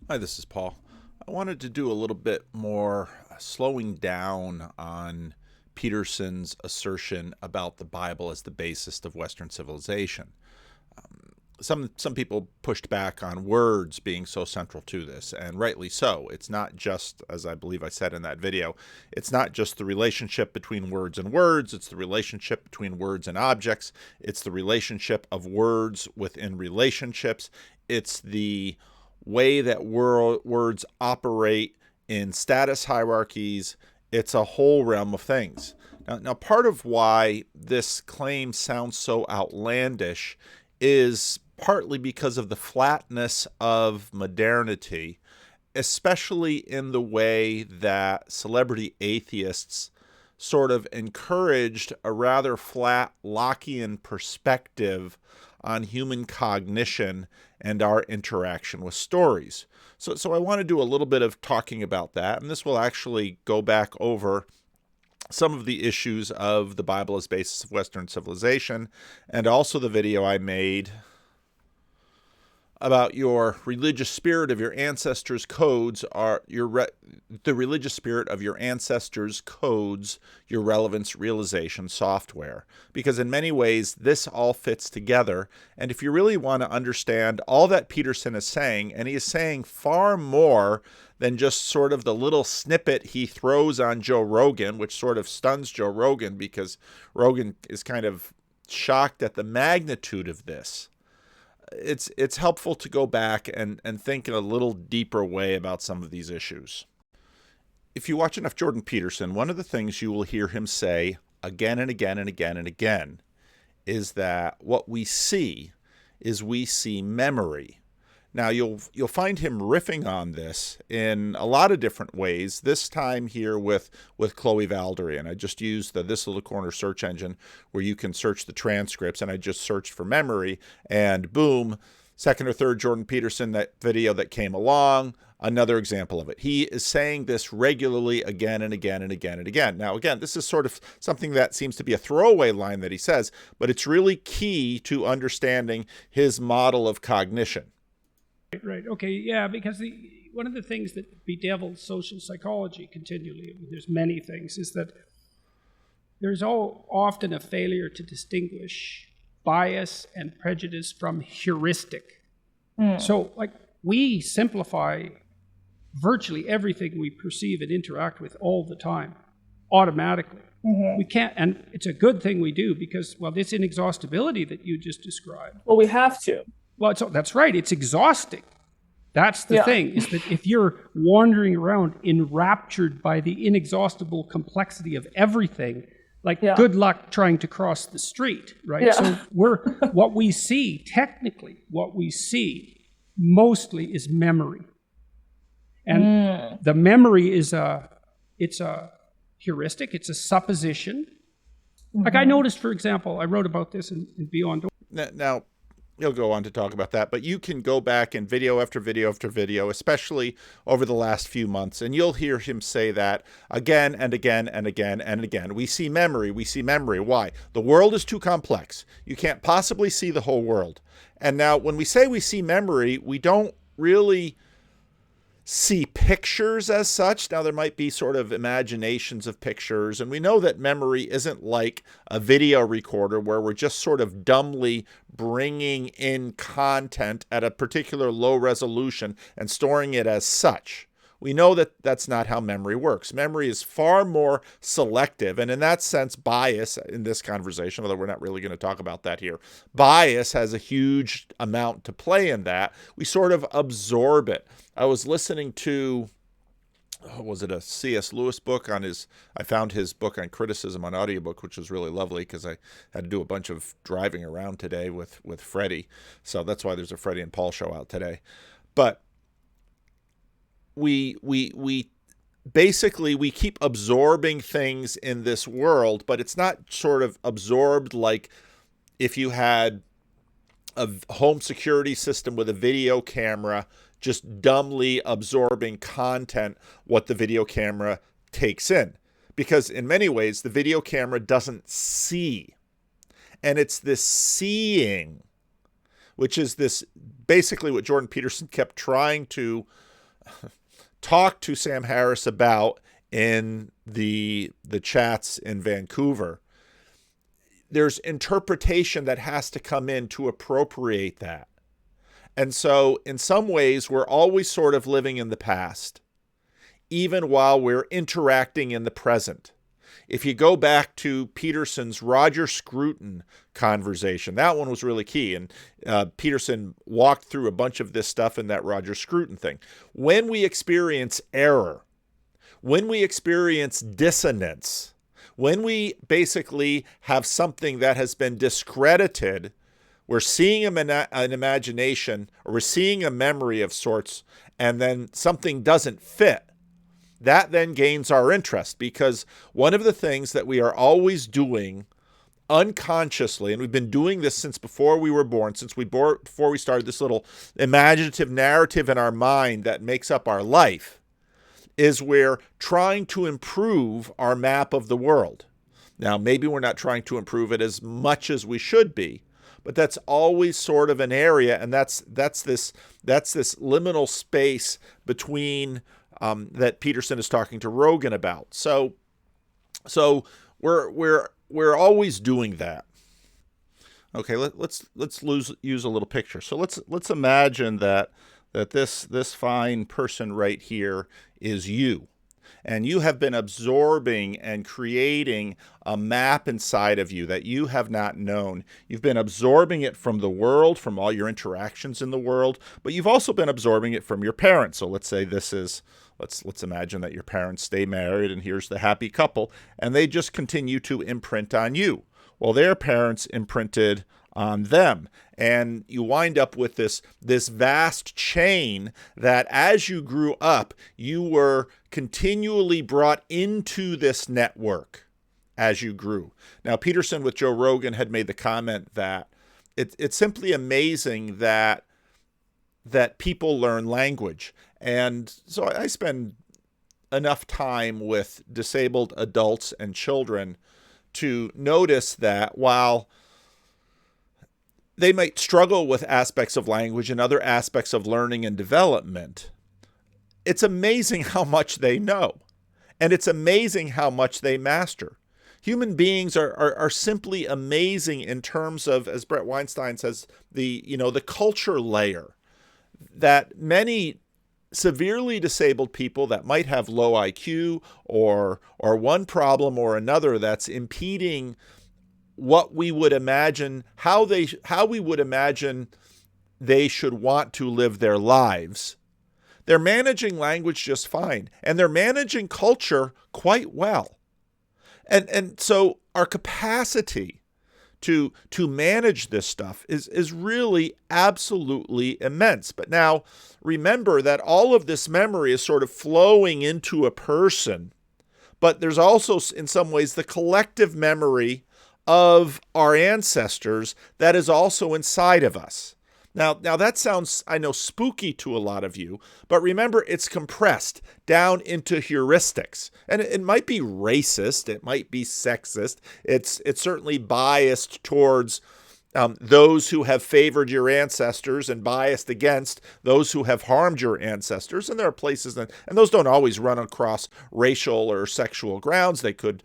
Hi, this is Paul. I wanted to do a little bit more slowing down on Peterson's assertion about the Bible as the basis of Western civilization. Some people pushed back on words being so central to this, and rightly so. It's not just, as I believe I said in that video, it's not just the relationship between words and words, it's the relationship between words and objects, it's the relationship of words within relationships, it's the way that words operate in status hierarchies. It's a whole realm of things. Now, part of why this claim sounds so outlandish is partly because of the flatness of modernity, especially in the way that celebrity atheists sort of encouraged a rather flat Lockean perspective on human cognition and our interaction with stories. So I want to do a little bit of talking about that, and this will actually go back over some of the issues of the Bible as basis of Western civilization, and also the video I made about your religious spirit of your ancestors' codes are the religious spirit of your ancestors' codes, your relevance realization software. Because in many ways, this all fits together. And if you really want to understand all that Peterson is saying, and he is saying far more than just sort of the little snippet he throws on Joe Rogan, which sort of stuns Joe Rogan because Rogan is kind of shocked at the magnitude of this. It's helpful to go back and think in a little deeper way about some of these issues. If you watch enough Jordan Peterson, one of the things you will hear him say again and again and again and again is that what we see is we see memory. Now, you'll find him riffing on this in a lot of different ways, this time here with Chloe Valderian. I just used the This Little Corner search engine where you can search the transcripts, and I just searched for memory, and boom, second or third Jordan Peterson, that video that came along, another example of it. He is saying this regularly again and again and again and again. Now, again, this is sort of something that seems to be a throwaway line that he says, but it's really key to understanding his model of cognition. Right. Okay. Yeah. Because one of the things that bedevils social psychology continually, there's many things, is that there's often a failure to distinguish bias and prejudice from heuristic. So, like, we simplify virtually everything we perceive and interact with all the time, automatically. We can't, and it's a good thing we do because, well, this inexhaustibility that you just described. Well, we have to. Well, that's right. It's exhausting. That's the thing, is that if you're wandering around enraptured by the inexhaustible complexity of everything, like good luck trying to cross the street, right? So what we see mostly is memory. And the memory is it's a heuristic, it's a supposition. Like I noticed, for example, I wrote about this in Beyond. Now, he'll go on to talk about that, but you can go back in video after video after video, especially over the last few months, and you'll hear him say that again and again and again and again. We see memory. Why? The world is too complex. You can't possibly see the whole world. And now when we say we see memory, we don't really see pictures as such. Now, there might be sort of imaginations of pictures, and we know that memory isn't like a video recorder where we're just sort of dumbly bringing in content at a particular low resolution and storing it as such. We know that that's not how memory works. Memory is far more selective, and in that sense, bias in this conversation, although we're not really going to talk about that here, bias has a huge amount to play in that. We sort of absorb it. I was listening to, was it a C.S. Lewis book on I found his book on criticism on audiobook, which was really lovely because I had to do a bunch of driving around today with Freddie. So that's why there's a Freddie and Paul show out today. But we basically keep absorbing things in this world, but it's not sort of absorbed like if you had a home security system with a video camera just dumbly absorbing content, what the video camera takes in. Because in many ways, the video camera doesn't see. And it's this seeing, which is this basically what Jordan Peterson kept trying to talked to Sam Harris about in the chats in Vancouver, there's interpretation that has to come in to appropriate that. And so in some ways, we're always sort of living in the past, even while we're interacting in the present. If you go back to Peterson's Roger Scruton conversation, that one was really key. And Peterson walked through a bunch of this stuff in that Roger Scruton thing. When we experience error, when we experience dissonance, when we basically have something that has been discredited, we're seeing an imagination, or we're seeing a memory of sorts, and then something doesn't fit. That then gains our interest, because one of the things that we are always doing unconsciously, and we've been doing this since before we were born, before we started this little imaginative narrative in our mind that makes up our life, is we're trying to improve our map of the world. Now, maybe we're not trying to improve it as much as we should be, but that's always sort of an area, and that's this liminal space between that Peterson is talking to Rogan about. So we're always doing that. Okay, let's use a little picture. So let's imagine that this fine person right here is you. And you have been absorbing and creating a map inside of you that you have not known. You've been absorbing it from the world, from all your interactions in the world, but you've also been absorbing it from your parents. So let's say let's imagine that your parents stay married, and here's the happy couple, and they just continue to imprint on you. Well, their parents imprinted on them. And you wind up with this vast chain that as you grew up, you were continually brought into this network as you grew. Now, Peterson with Joe Rogan had made the comment that it's simply amazing that people learn language. And so I spend enough time with disabled adults and children to notice that while they might struggle with aspects of language and other aspects of learning and development, it's amazing how much they know. And it's amazing how much they master. Human beings are simply amazing in terms of, as Brett Weinstein says, the culture layer. That many severely disabled people that might have low IQ or one problem or another that's impeding what we would imagine, how we would imagine they should want to live their lives. They're managing language just fine, and they're managing culture quite well. And so our capacity to manage this stuff is really absolutely immense. But now remember that all of this memory is sort of flowing into a person, but there's also in some ways the collective memory of our ancestors that is also inside of us. Now that sounds, I know, spooky to a lot of you, but remember, it's compressed down into heuristics. And it might be racist, it might be sexist, it's certainly biased towards those who have favored your ancestors and biased against those who have harmed your ancestors. And there are places and those don't always run across racial or sexual grounds. They could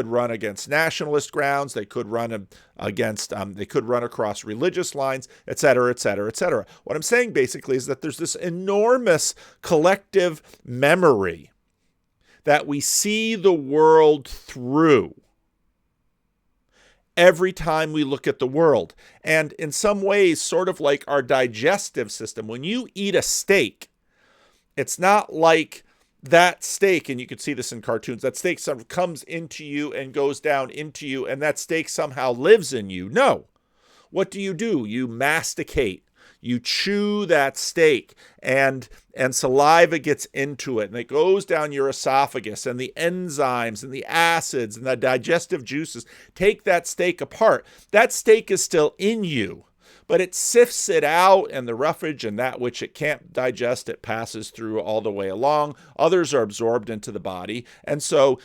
run against nationalist grounds. They could run against, they could run across religious lines, et cetera, et cetera, et cetera. What I'm saying basically is that there's this enormous collective memory that we see the world through every time we look at the world. And in some ways, sort of like our digestive system, when you eat a steak, it's not like that steak, and you can see this in cartoons, that steak sort of comes into you and goes down into you, and that steak somehow lives in you. No. What do? You masticate. You chew that steak, and saliva gets into it, and it goes down your esophagus, and the enzymes and the acids and the digestive juices take that steak apart. That steak is still in you, but it sifts it out, and the roughage and that which it can't digest, it passes through all the way along. Others are absorbed into the body. And so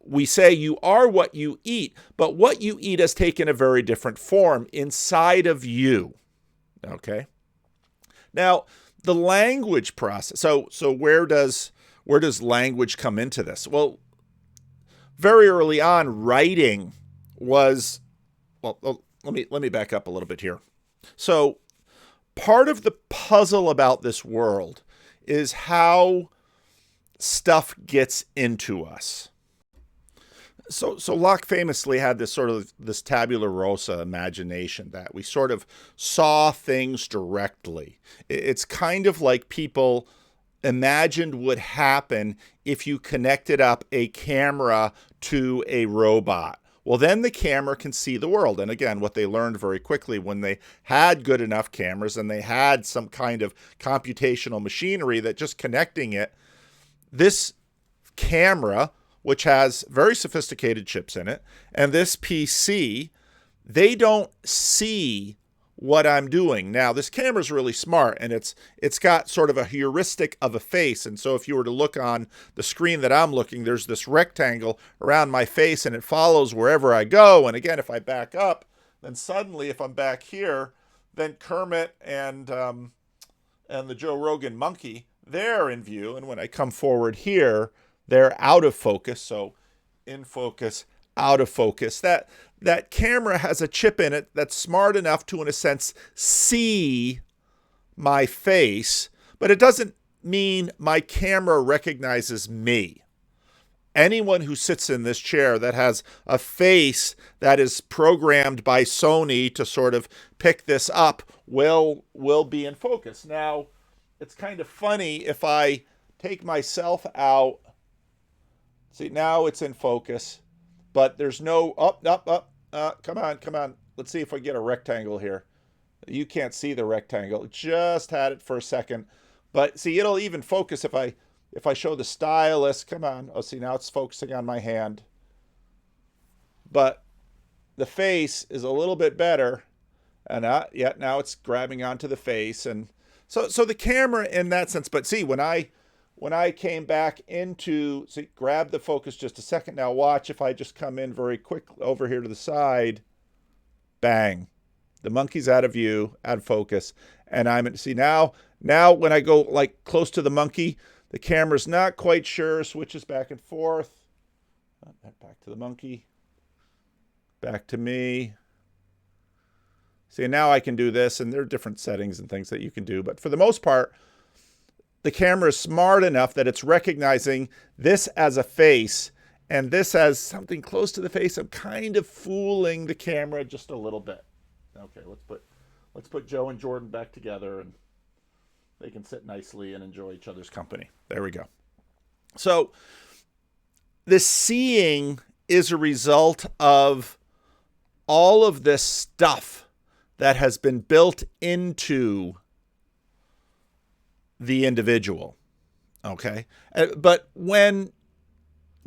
we say you are what you eat, but what you eat has taken a very different form inside of you. Okay? Now, the language process. So where does language come into this? Well, very early on, writing was, well, let me back up a little bit here. So part of the puzzle about this world is how stuff gets into us. So Locke famously had this sort of this tabula rasa imagination that we sort of saw things directly. It's kind of like people imagined would happen if you connected up a camera to a robot. Well, then the camera can see the world. And again, what they learned very quickly when they had good enough cameras and they had some kind of computational machinery that just connecting it, this camera, which has very sophisticated chips in it, and this PC, they don't see what I'm doing. Now, this camera is really smart, and it's got sort of a heuristic of a face. And so if you were to look on the screen that I'm looking, there's this rectangle around my face, and it follows wherever I go. And again, if I back up, then suddenly, if I'm back here, then Kermit and the Joe Rogan monkey, they're in view. And when I come forward here, they're out of focus. So in focus, out of focus. That camera has a chip in it that's smart enough to, in a sense, see my face, but it doesn't mean my camera recognizes me. Anyone who sits in this chair that has a face that is programmed by Sony to sort of pick this up will be in focus. Now, it's kind of funny if I take myself out. See, now it's in focus, but there's no come on. Let's see if I get a rectangle here. You can't see the rectangle. Just had it for a second. But see, it'll even focus if I show the stylus. Come on. Oh, see, now it's focusing on my hand. But the face is a little bit better. And now it's grabbing onto the face. And so the camera in that sense. But see, when I came back into, see, grab the focus just a second. Now watch if I just come in very quick over here to the side, bang, the monkey's out of view, out of focus. And see now when I go like close to the monkey, the camera's not quite sure, switches back and forth. Back to the monkey, back to me. See, now I can do this, and there are different settings and things that you can do. But for the most part, the camera is smart enough that it's recognizing this as a face and this as something close to the face. I'm kind of fooling the camera just a little bit. Okay, let's put Joe and Jordan back together and they can sit nicely and enjoy each other's company. There we go. So the seeing is a result of all of this stuff that has been built into the individual. Okay. But when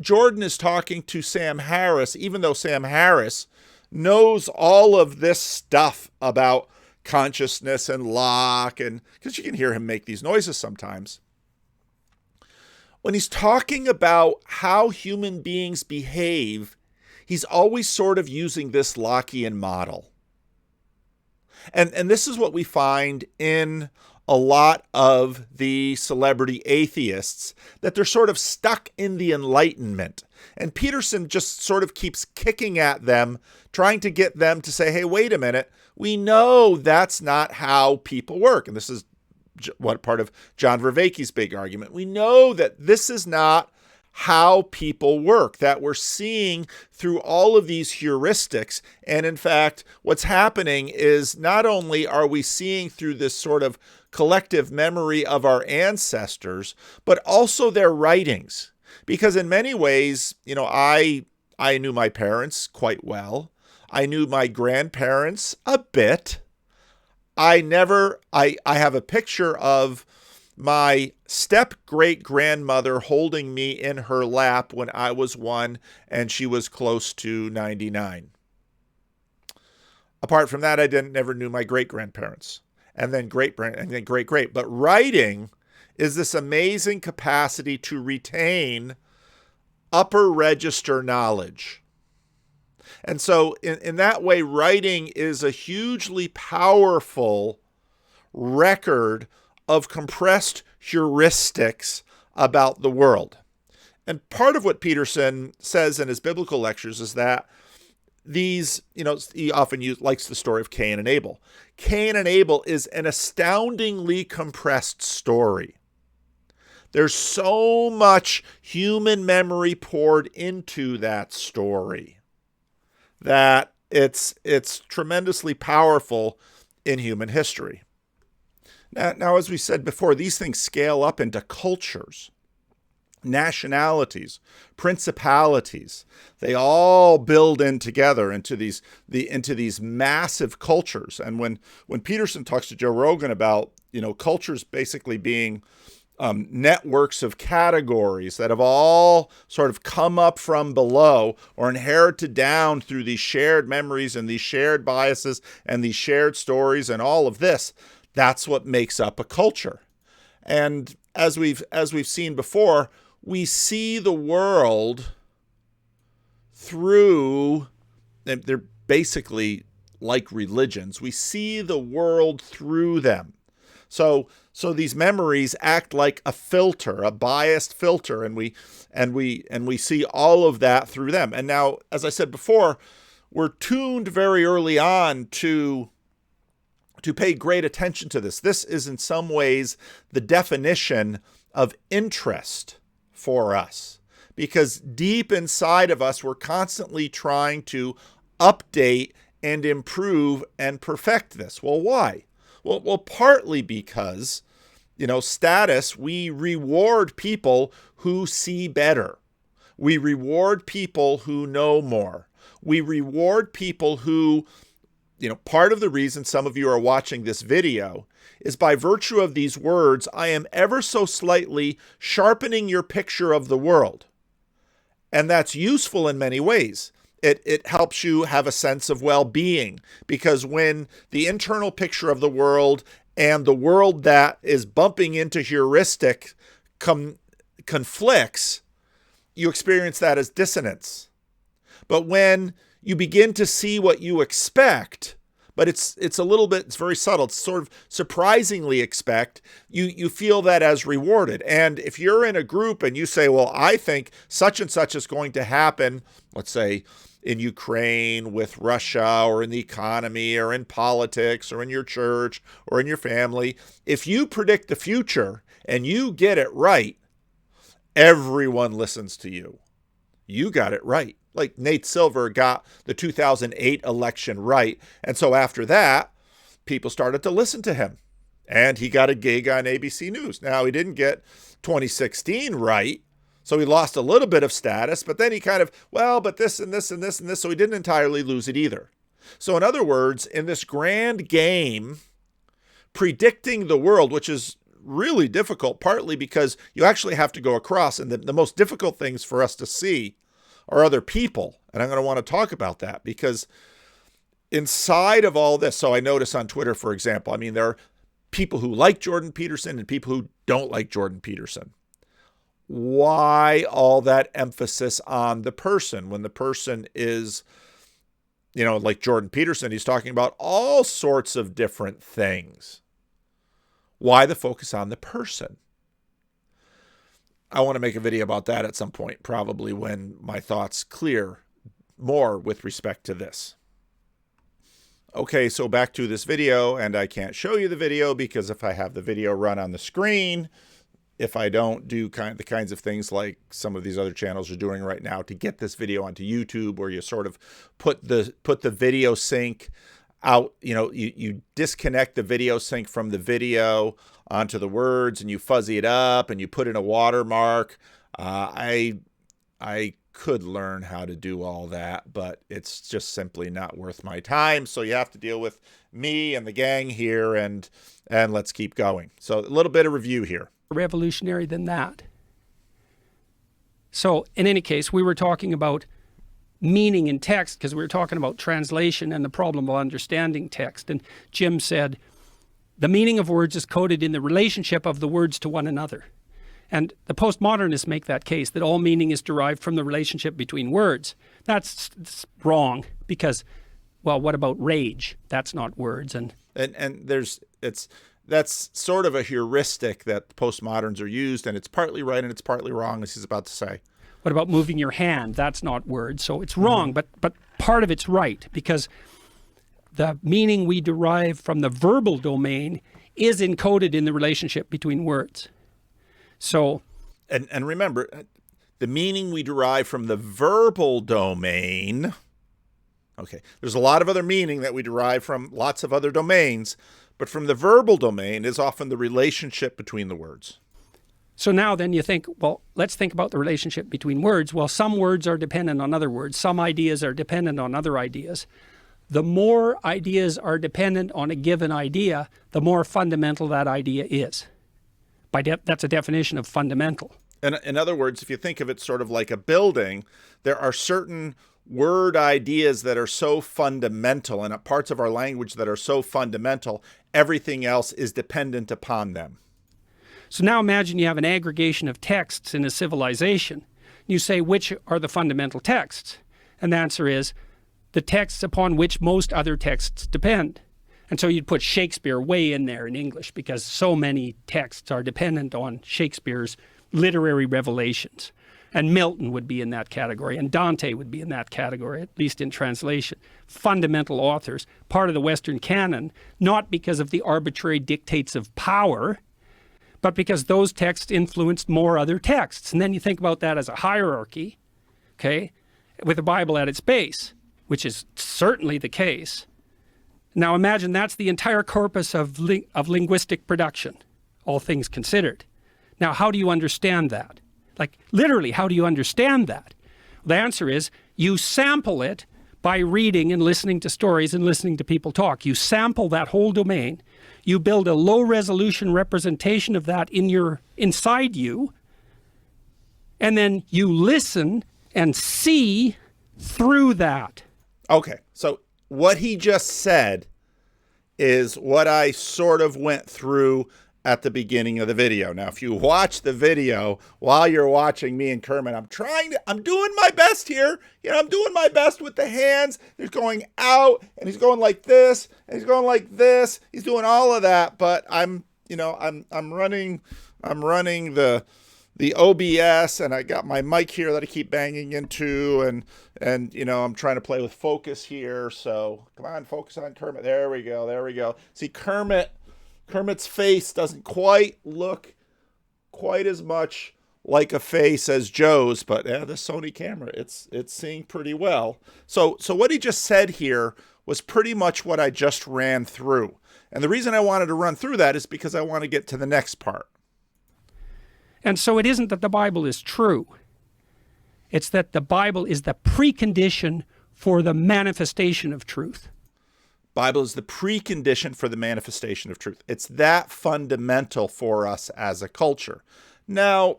Jordan is talking to Sam Harris, even though Sam Harris knows all of this stuff about consciousness and Locke, and because you can hear him make these noises sometimes, when he's talking about how human beings behave, he's always sort of using this Lockean model. And this is what we find in a lot of the celebrity atheists, that they're sort of stuck in the Enlightenment. And Peterson just sort of keeps kicking at them, trying to get them to say, hey, wait a minute, we know that's not how people work. And this is what part of John Vervaeke's big argument. We know that this is not how people work, that we're seeing through all of these heuristics. And in fact, what's happening is not only are we seeing through this sort of collective memory of our ancestors, but also their writings. Because in many ways, you know, I knew my parents quite well. I knew my grandparents a bit. I have a picture of my step-great-grandmother holding me in her lap when I was 1 and she was close to 99. Apart from that, I never knew my great-grandparents. And then great-great. But writing is this amazing capacity to retain upper register knowledge. And so in that way, writing is a hugely powerful record of compressed heuristics about the world. And part of what Peterson says in his biblical lectures is that these, he often likes the story of Cain and Abel. Cain and Abel is an astoundingly compressed story. There's so much human memory poured into that story that it's tremendously powerful in human history. Now, as we said before, these things scale up into cultures, nationalities, principalities. They all build in together into these massive cultures. And when Peterson talks to Joe Rogan about cultures basically being networks of categories that have all sort of come up from below or inherited down through these shared memories and these shared biases and these shared stories and all of this, that's what makes up a culture. And as we've seen before, we see the world through, they're basically like religions. We see the world through them. So these memories act like a filter, a biased filter, and we see all of that through them. And now, as I said before, we're tuned very early on to pay great attention to this. This is in some ways the definition of interest for us, because deep inside of us, we're constantly trying to update and improve and perfect this. Well, why? Well, partly because, status, we reward people who see better. We reward people who know more. We reward people who, part of the reason some of you are watching this video is by virtue of these words, I am ever so slightly sharpening your picture of the world. And that's useful in many ways. It helps you have a sense of well-being, because when the internal picture of the world and the world that is bumping into heuristic conflicts, you experience that as dissonance. But when you begin to see what you expect, but it's very subtle, it's sort of surprisingly expect, you feel that as rewarded. And if you're in a group and you say, well, I think such and such is going to happen, let's say in Ukraine with Russia, or in the economy, or in politics, or in your church, or in your family, if you predict the future and you get it right, everyone listens to you. You got it right. Like Nate Silver got the 2008 election right. And so after that, people started to listen to him. And he got a gig on ABC News. Now, he didn't get 2016 right, so he lost a little bit of status, but then he kind of, but this and this and this and this, so he didn't entirely lose it either. So in other words, in this grand game, predicting the world, which is really difficult, partly because you actually have to go across, and the most difficult things for us to see are other people. And I'm going to want to talk about that, because inside of all this, so I notice on Twitter, for example, there are people who like Jordan Peterson and people who don't like Jordan Peterson. Why all that emphasis on the person when the person is, like Jordan Peterson, he's talking about all sorts of different things. Why the focus on the person? I want to make a video about that at some point, probably when my thoughts clear more with respect to this. Okay, so back to this video, and I can't show you the video because if I have the video run on the screen, if I don't do the kinds of things like some of these other channels are doing right now to get this video onto YouTube, where you sort of put the video sync out, you disconnect the video sync from the video onto the words, and you fuzzy it up and you put in a watermark. I could learn how to do all that, but it's just simply not worth my time. So you have to deal with me and the gang here, and let's keep going. So a little bit of review here. Revolutionary than that. So in any case, we were talking about meaning in text because we were talking about translation and the problem of understanding text. And Jim said, the meaning of words is coded in the relationship of the words to one another. And the postmodernists make that case, that all meaning is derived from the relationship between words. That's wrong, because, well, what about rage? That's not words. And that's sort of a heuristic that postmoderns are used, and it's partly right and it's partly wrong, as he's about to say. What about moving your hand? That's not words, so it's wrong, but part of it's right, because the meaning we derive from the verbal domain is encoded in the relationship between words. So, and remember, the meaning we derive from the verbal domain, okay, there's a lot of other meaning that we derive from lots of other domains, but from the verbal domain is often the relationship between the words. So now then you think, well, let's think about the relationship between words. Well, some words are dependent on other words. Some ideas are dependent on other ideas. The more ideas are dependent on a given idea, the more fundamental that idea is. That's a definition of fundamental. And in other words, if you think of it sort of like a building, there are certain word ideas that are so fundamental and parts of our language that are so fundamental, everything else is dependent upon them. So now imagine you have an aggregation of texts in a civilization. You say, which are the fundamental texts? And the answer is the texts upon which most other texts depend. And so you'd put Shakespeare way in there in English, because so many texts are dependent on Shakespeare's literary revelations. And Milton would be in that category, and Dante would be in that category, at least in translation. Fundamental authors, part of the Western canon, not because of the arbitrary dictates of power, but because those texts influenced more other texts. And then you think about that as a hierarchy, okay, with the Bible at its base, which is certainly the case. Now imagine that's the entire corpus of linguistic production, all things considered. Now, how do you understand that? Like, literally, how do you understand that? The answer is you sample it by reading and listening to stories and listening to people talk. You sample that whole domain. You build a low-resolution representation of that inside you, and then you listen and see through that. Okay, so what he just said is what I sort of went through at the beginning of the video. Now, if you watch the video while you're watching me and Kermit, I'm doing my best here. I'm doing my best with the hands. He's going out and he's going like this and he's going like this. He's doing all of that, but I'm running the OBS, and I got my mic here that I keep banging into, and I'm trying to play with focus here. So come on, focus on Kermit. There we go. See, Kermit's face doesn't quite look quite as much like a face as Joe's, but the Sony camera, it's seeing pretty well. So what he just said here was pretty much what I just ran through. And the reason I wanted to run through that is because I want to get to the next part. And so it isn't that the Bible is true. It's that the Bible is the precondition for the manifestation of truth. Bible is the precondition for the manifestation of truth. It's that fundamental for us as a culture. Now,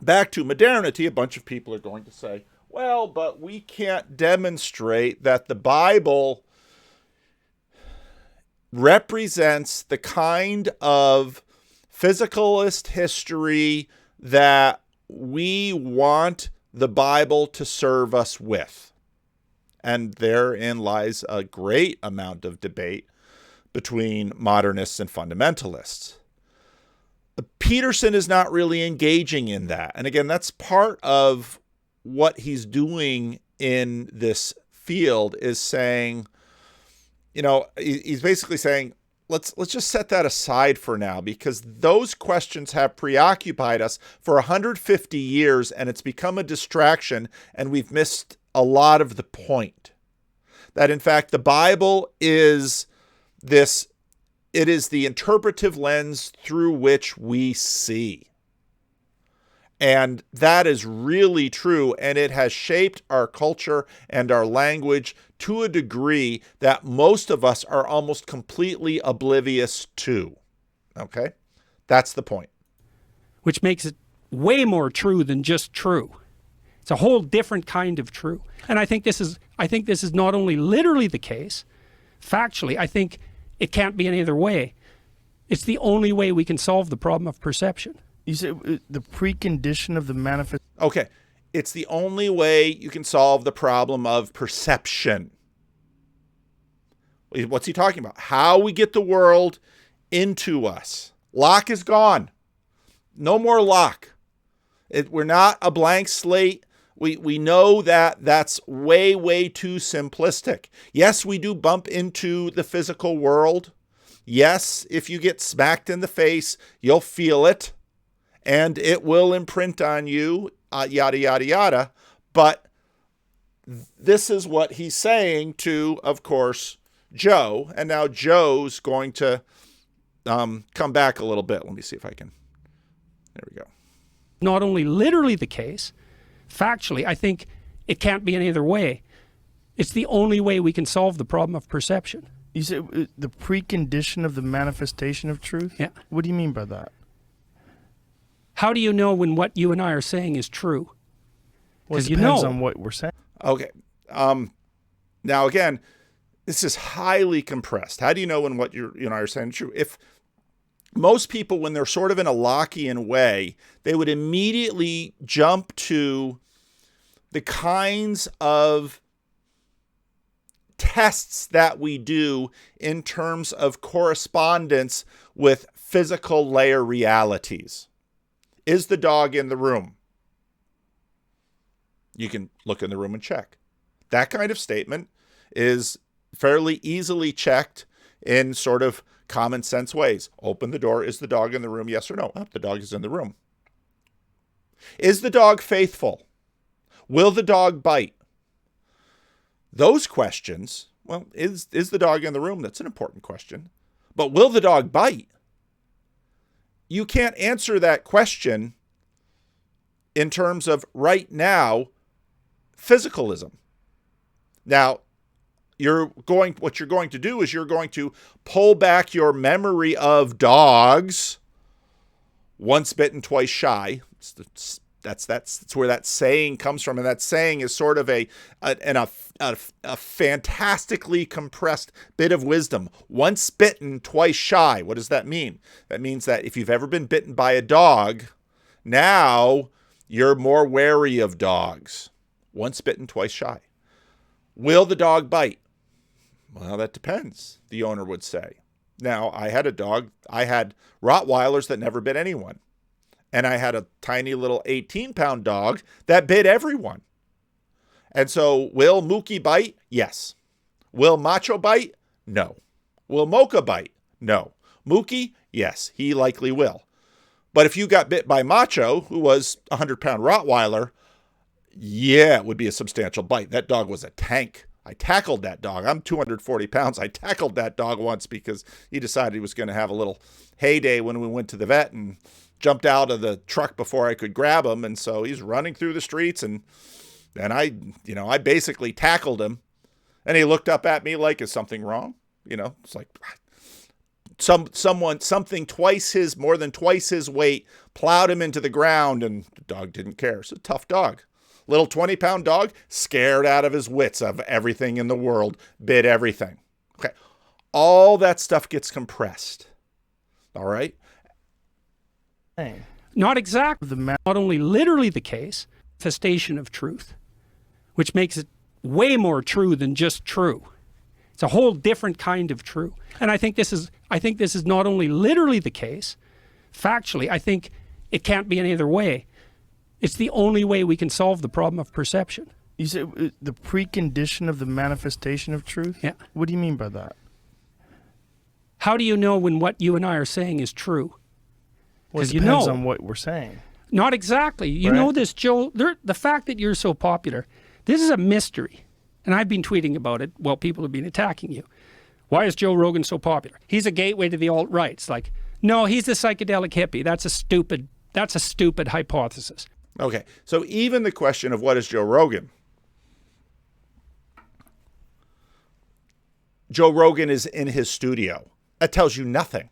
back to modernity, a bunch of people are going to say, well, but we can't demonstrate that the Bible represents the kind of physicalist history that we want the Bible to serve us with. And therein lies a great amount of debate between modernists and fundamentalists. Peterson is not really engaging in that. And again, that's part of what he's doing in this field, is saying, he's basically saying, let's just set that aside for now, because those questions have preoccupied us for 150 years, and it's become a distraction, and we've missed a lot of the point. That in fact, the Bible is the interpretive lens through which we see. And that is really true, and it has shaped our culture and our language to a degree that most of us are almost completely oblivious to. Okay? That's the point. Which makes it way more true than just true. It's a whole different kind of true. And I think this is not only literally the case, factually, I think it can't be any other way. It's the only way we can solve the problem of perception. You said the precondition of the manifest. Okay. It's the only way you can solve the problem of perception. What's he talking about? How we get the world into us. Locke is gone. No more Locke. We're not a blank slate. We know that that's way, way too simplistic. Yes, we do bump into the physical world. Yes, if you get smacked in the face, you'll feel it, and it will imprint on you, yada, yada, yada. But this is what he's saying to, of course, Joe. And now Joe's going to come back a little bit. Let me see if I can. There we go. Not only literally the case, factually, I think it can't be any other way. It's the only way we can solve the problem of perception. You said the precondition of the manifestation of truth? Yeah. What do you mean by that? How do you know when what you and I are saying is true? Well, it you depends know. on what we're saying. Okay. Now, again, this is highly compressed. How do you know when what you and I are saying is true? If most people, when they're sort of in a Lockean way, they would immediately jump to the kinds of tests that we do in terms of correspondence with physical layer realities. Is the dog in the room? You can look in the room and check. That kind of statement is fairly easily checked in sort of common sense ways. Open the door. Is the dog in the room? Yes or no? Oh, the dog is in the room. Is the dog faithful? Will the dog bite? Those questions, well, is the dog in the room? That's an important question. But will the dog bite? You can't answer that question in terms of right now physicalism. Now, what you're going to do is you're going to pull back your memory of dogs. Once bitten, twice shy. That's where that saying comes from, and that saying is sort of a fantastically compressed bit of wisdom. Once bitten, twice shy. What does that mean? That means that if you've ever been bitten by a dog, now you're more wary of dogs. Once bitten, twice shy. Will the dog bite? Well, that depends, the owner would say. Now, I had a dog. I had Rottweilers that never bit anyone. And I had a tiny little 18-pound dog that bit everyone. And so, will Mookie bite? Yes. Will Macho bite? No. Will Mocha bite? No. Mookie? Yes, he likely will. But if you got bit by Macho, who was a 100-pound Rottweiler, yeah, it would be a substantial bite. That dog was a tank. I tackled that dog. I'm 240 pounds. I tackled that dog once because he decided he was going to have a little heyday when we went to the vet and jumped out of the truck before I could grab him. And so he's running through the streets and I basically tackled him and he looked up at me like, is something wrong? It's like something more than twice his weight plowed him into the ground and the dog didn't care. It's a tough dog. Little 20-pound dog, scared out of his wits of everything in the world, bit everything. Okay. All that stuff gets compressed. All right? Not exactly. Not only literally the case, manifestation of truth, which makes it way more true than just true. It's a whole different kind of true. And I think this is not only literally the case, factually, I think it can't be any other way. It's the only way we can solve the problem of perception. You said the precondition of the manifestation of truth? Yeah. What do you mean by that? How do you know when what you and I are saying is true? Well, it depends on what we're saying. Not exactly. You know this, Joe. The fact that you're so popular, this is a mystery. And I've been tweeting about it while people have been attacking you. Why is Joe Rogan so popular? He's a gateway to the alt-right. It's like, no, he's the psychedelic hippie. That's a stupid hypothesis. Okay, so even the question of what is Joe Rogan? Joe Rogan is in his studio. That tells you nothing.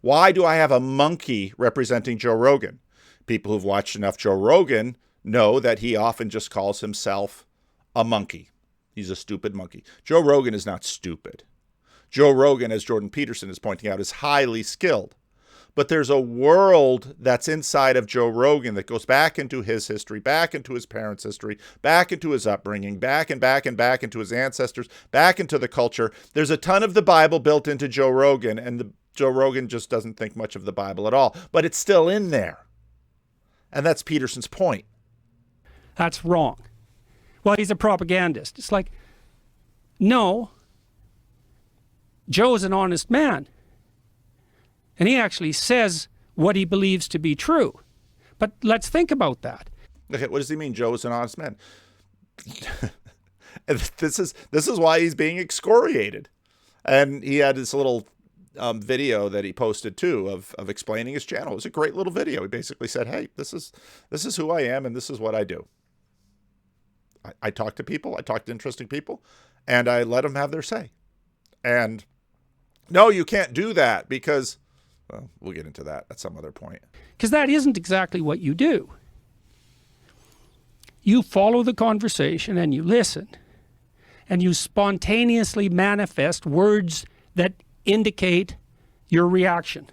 Why do I have a monkey representing Joe Rogan? People who've watched enough Joe Rogan know that he often just calls himself a monkey. He's a stupid monkey. Joe Rogan is not stupid. Joe Rogan, as Jordan Peterson is pointing out, is highly skilled. But there's a world that's inside of Joe Rogan that goes back into his history, back into his parents' history, back into his upbringing, back into his ancestors, back into the culture. There's a ton of the Bible built into Joe Rogan, and Joe Rogan just doesn't think much of the Bible at all, but it's still in there. And that's Peterson's point. That's wrong. Well, he's a propagandist. It's like, no, Joe's an honest man. And he actually says what he believes to be true. But let's think about that. Okay, what does he mean, Joe is an honest man? This is why he's being excoriated. And he had this little video that he posted too of explaining his channel. It was a great little video. He basically said, hey, this is who I am and this is what I do. I talk to people, I talk to interesting people, and I let them have their say. And no, you can't do that because, well, we'll get into that at some other point. Because that isn't exactly what you do. You follow the conversation and you listen. And you spontaneously manifest words that indicate your reaction.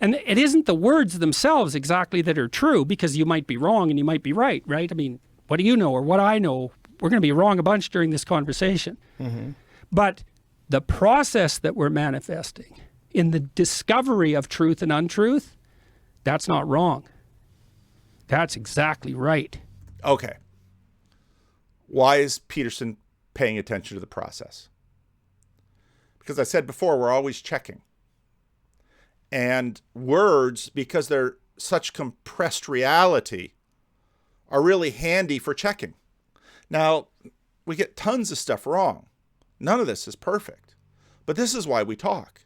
And it isn't the words themselves exactly that are true, because you might be wrong and you might be right, right? I mean, what do you know or what I know? We're going to be wrong a bunch during this conversation. Mm-hmm. But the process that we're manifesting in the discovery of truth and untruth, that's not wrong. That's exactly right. Okay. Why is Peterson paying attention to the process? Because I said before, we're always checking. And words, because they're such compressed reality, are really handy for checking. Now, we get tons of stuff wrong. None of this is perfect. But this is why we talk.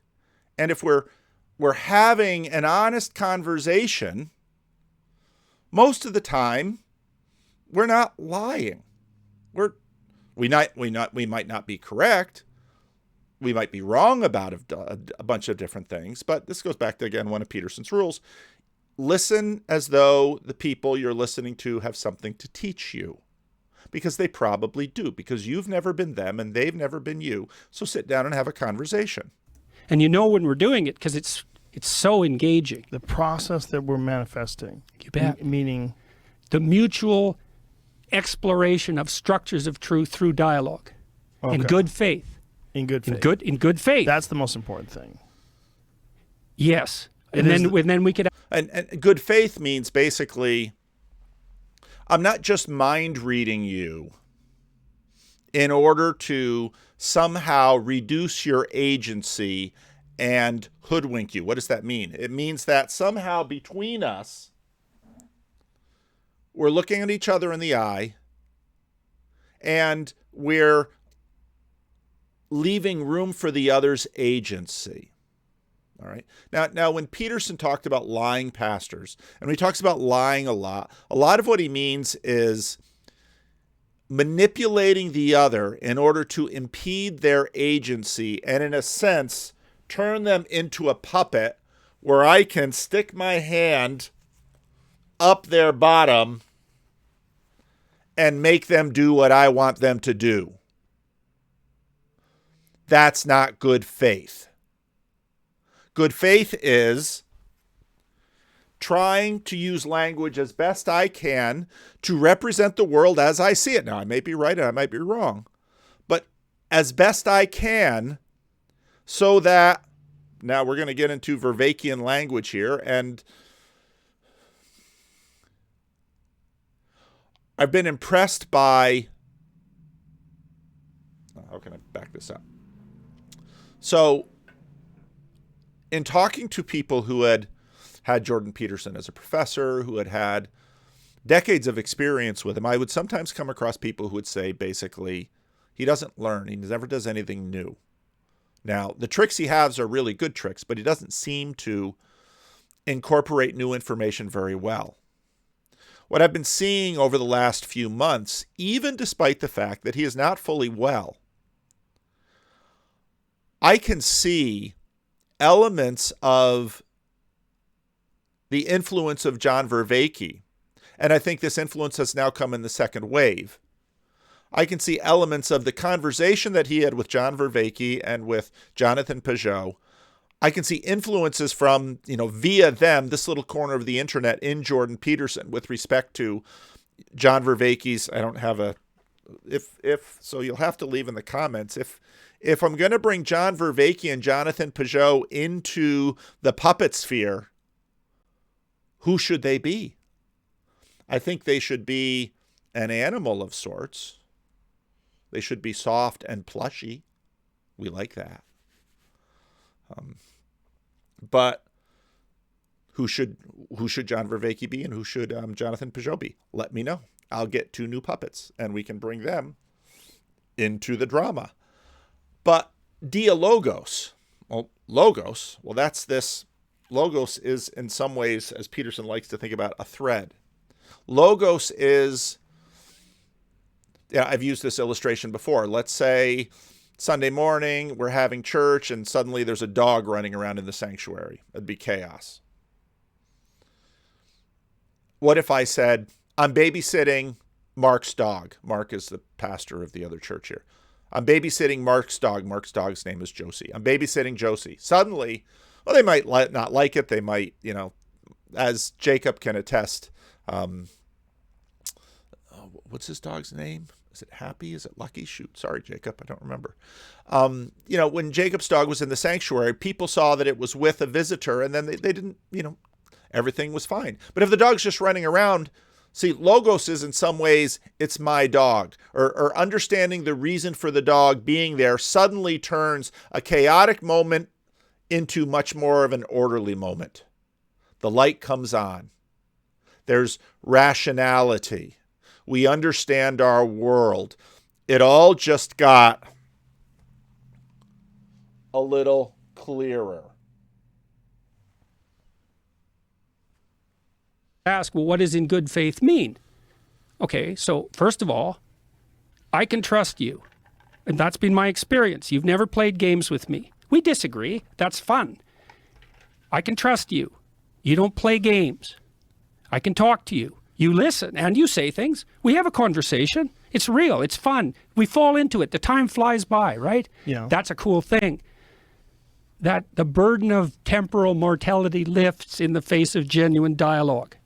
And if we're having an honest conversation, most of the time, we're not lying. We might not be correct. We might be wrong about a bunch of different things, but this goes back to, again, one of Peterson's rules. Listen as though the people you're listening to have something to teach you, because they probably do, because you've never been them and they've never been you. So sit down and have a conversation. And you know when we're doing it because it's so engaging. The process that we're manifesting. You bet. Meaning the mutual exploration of structures of truth through dialogue. Okay. In good faith. In good faith. In good faith. That's the most important thing. Yes. And then we could... And good faith means basically, I'm not just mind reading you in order to somehow reduce your agency and hoodwink you. What does that mean? It means that somehow between us, we're looking at each other in the eye and we're leaving room for the other's agency. All right. Now, when Peterson talked about lying pastors, and he talks about lying a lot of what he means is manipulating the other in order to impede their agency and, in a sense, turn them into a puppet where I can stick my hand up their bottom and make them do what I want them to do. That's not good faith. Good faith is trying to use language as best I can to represent the world as I see it. Now, I may be right and I might be wrong, but as best I can, so that, now we're going to get into Vervaekian language here, and I've been impressed by, how can I back this up? So, in talking to people who had Jordan Peterson as a professor, who had decades of experience with him, I would sometimes come across people who would say, basically, he doesn't learn. He never does anything new. Now, the tricks he has are really good tricks, but he doesn't seem to incorporate new information very well. What I've been seeing over the last few months, even despite the fact that he is not fully well, I can see elements of the influence of John Vervaeke, and I think this influence has now come in the second wave. I can see elements of the conversation that he had with John Vervaeke and with Jonathan Peugeot. I can see influences from, via them, this little corner of the internet, in Jordan Peterson with respect to John Vervaeke's. I don't have a, so you'll have to leave in the comments if I'm going to bring John Vervaeke and Jonathan Peugeot into the puppet sphere, who should they be? I think they should be an animal of sorts. They should be soft and plushy. We like that. But who should John Vervaeke be, and who should Jonathan Peugeot be? Let me know. I'll get 2 new puppets, and we can bring them into the drama. But dialogos, that's this. Logos is in some ways, as Peterson likes to think about, a thread. Logos is, I've used this illustration before. Let's say Sunday morning, we're having church, and suddenly there's a dog running around in the sanctuary. It'd be chaos. What if I said, I'm babysitting Mark's dog? Mark is the pastor of the other church here. I'm babysitting Mark's dog. Mark's dog's name is Josie. I'm babysitting Josie. Suddenly, well, they might not like it. They might, as Jacob can attest, what's his dog's name? Is it Happy? Is it Lucky? Shoot. Sorry, Jacob. I don't remember. When Jacob's dog was in the sanctuary, people saw that it was with a visitor, and then they didn't, everything was fine. But if the dog's just running around, see, logos is in some ways, it's my dog, or understanding the reason for the dog being there suddenly turns a chaotic moment into much more of an orderly moment. The light comes on. There's rationality. We understand our world. It all just got a little clearer. Ask, well, what does in good faith mean? Okay, so first of all, I can trust you. And that's been my experience. You've never played games with me. We disagree. That's fun. I can trust you. You don't play games. I can talk to you. You listen and you say things. We have a conversation. It's real. It's fun. We fall into it. The time flies by, right? Yeah. That's a cool thing. That the burden of temporal mortality lifts in the face of genuine dialogue.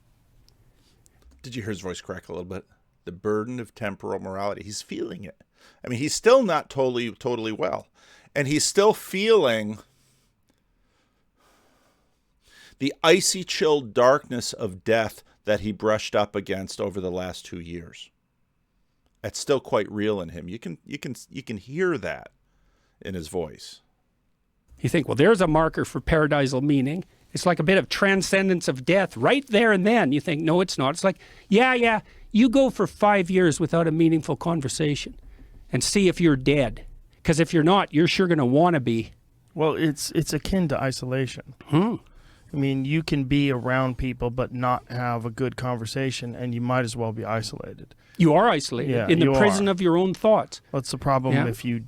Did you hear his voice crack a little bit? The burden of temporal morality. He's feeling it. I mean, he's still not totally well. And he's still feeling the icy chill darkness of death that he brushed up against over the last 2 years. That's still quite real in him. You can hear that in his voice. You think, well, there's a marker for paradisal meaning. It's like a bit of transcendence of death right there and then. You think, no, it's not. It's like, yeah, you go for 5 years without a meaningful conversation and see if you're dead. Because if you're not, you're sure going to want to be. Well, it's akin to isolation. I mean, you can be around people but not have a good conversation, and you might as well be isolated. You are isolated in the prison of your own thoughts. What's the problem if you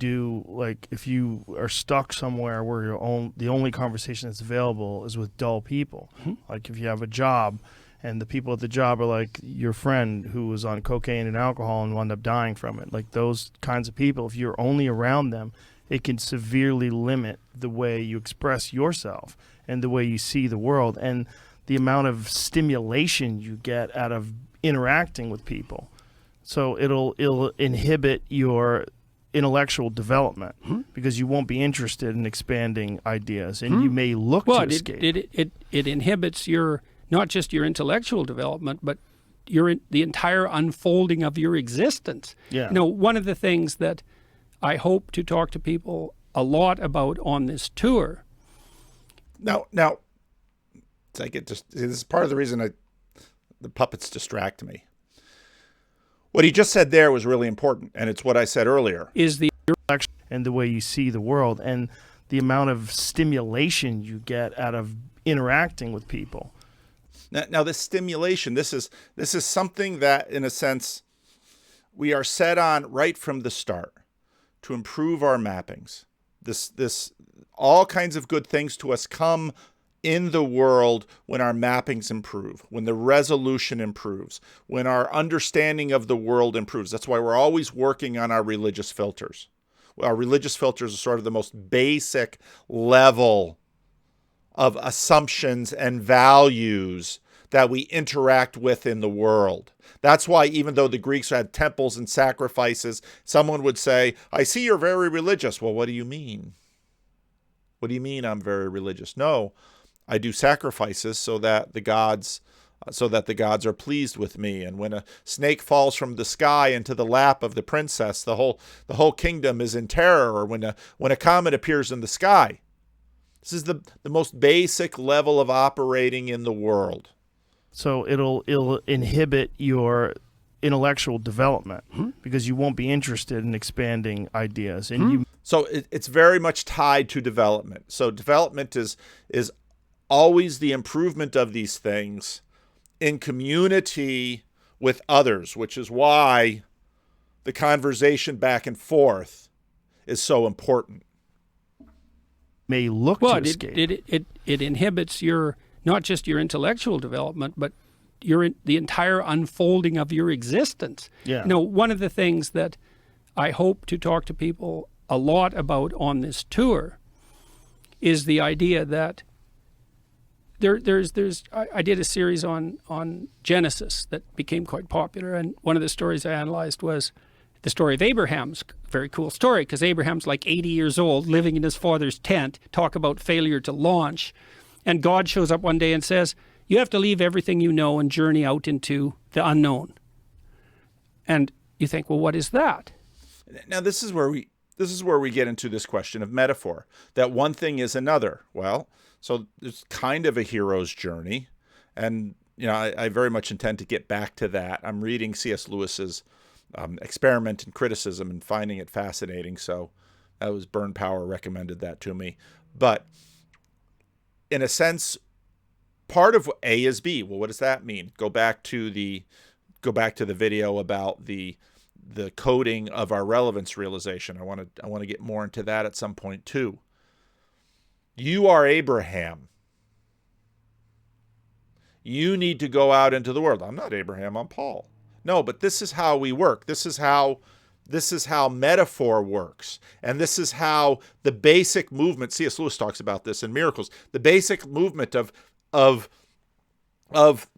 if you are stuck somewhere where the only conversation that's available is with dull people? Like if you have a job and the people at the job are like your friend who was on cocaine and alcohol and wound up dying from it. Like those kinds of people, if you're only around them, it can severely limit the way you express yourself and the way you see the world and the amount of stimulation you get out of interacting with people. So it'll inhibit your intellectual development because you won't be interested in expanding ideas, and you may look to escape. It inhibits your not just your intellectual development, but the entire unfolding of your existence. Yeah. One of the things that I hope to talk to people a lot about on this tour. Now, it's like this is part of the reason the puppets distract me. What he just said there was really important, and it's what I said earlier. Is the and the way you see the world and the amount of stimulation you get out of interacting with people. Now this stimulation, this is something that, in a sense, we are set on right from the start to improve our mappings. This all kinds of good things to us come in the world when our mappings improve, when the resolution improves, when our understanding of the world improves. That's why we're always working on our religious filters. Our religious filters are sort of the most basic level of assumptions and values that we interact with in the world. That's why even though the Greeks had temples and sacrifices, someone would say, I see you're very religious. Well, what do you mean? What do you mean I'm very religious? No, I do sacrifices so that the gods are pleased with me. And when a snake falls from the sky into the lap of the princess, the whole kingdom is in terror. Or when a comet appears in the sky. This is the most basic level of operating in the world. So it'll inhibit your intellectual development because you won't be interested in expanding ideas. And So it's very much tied to development. So development is always the improvement of these things in community with others, which is why the conversation back and forth is so important. May look to escape. It inhibits your, not just your intellectual development, but the entire unfolding of your existence. Yeah. You know, one of the things that I hope to talk to people a lot about on this tour is the idea that I did a series on Genesis that became quite popular, and one of the stories I analyzed was the story of Abraham's. Very cool story, because Abraham's like 80 years old, living in his father's tent, talk about failure to launch, and God shows up one day and says, you have to leave everything you know and journey out into the unknown. And you think, well, what is that? Now this is where we get into this question of metaphor, that one thing is another. Well, so it's kind of a hero's journey, and I very much intend to get back to that. I'm reading C.S. Lewis's Experiment in Criticism and finding it fascinating. So that was Burn Power recommended that to me. But in a sense, part of A is B. Well, what does that mean? Go back to the video about the coding of our relevance realization. I want to get more into that at some point too. You are Abraham. You need to go out into the world. I'm not Abraham, I'm Paul. No, but this is how we work. This is how metaphor works. And this is how the basic movement, C.S. Lewis talks about this in Miracles, the basic movement of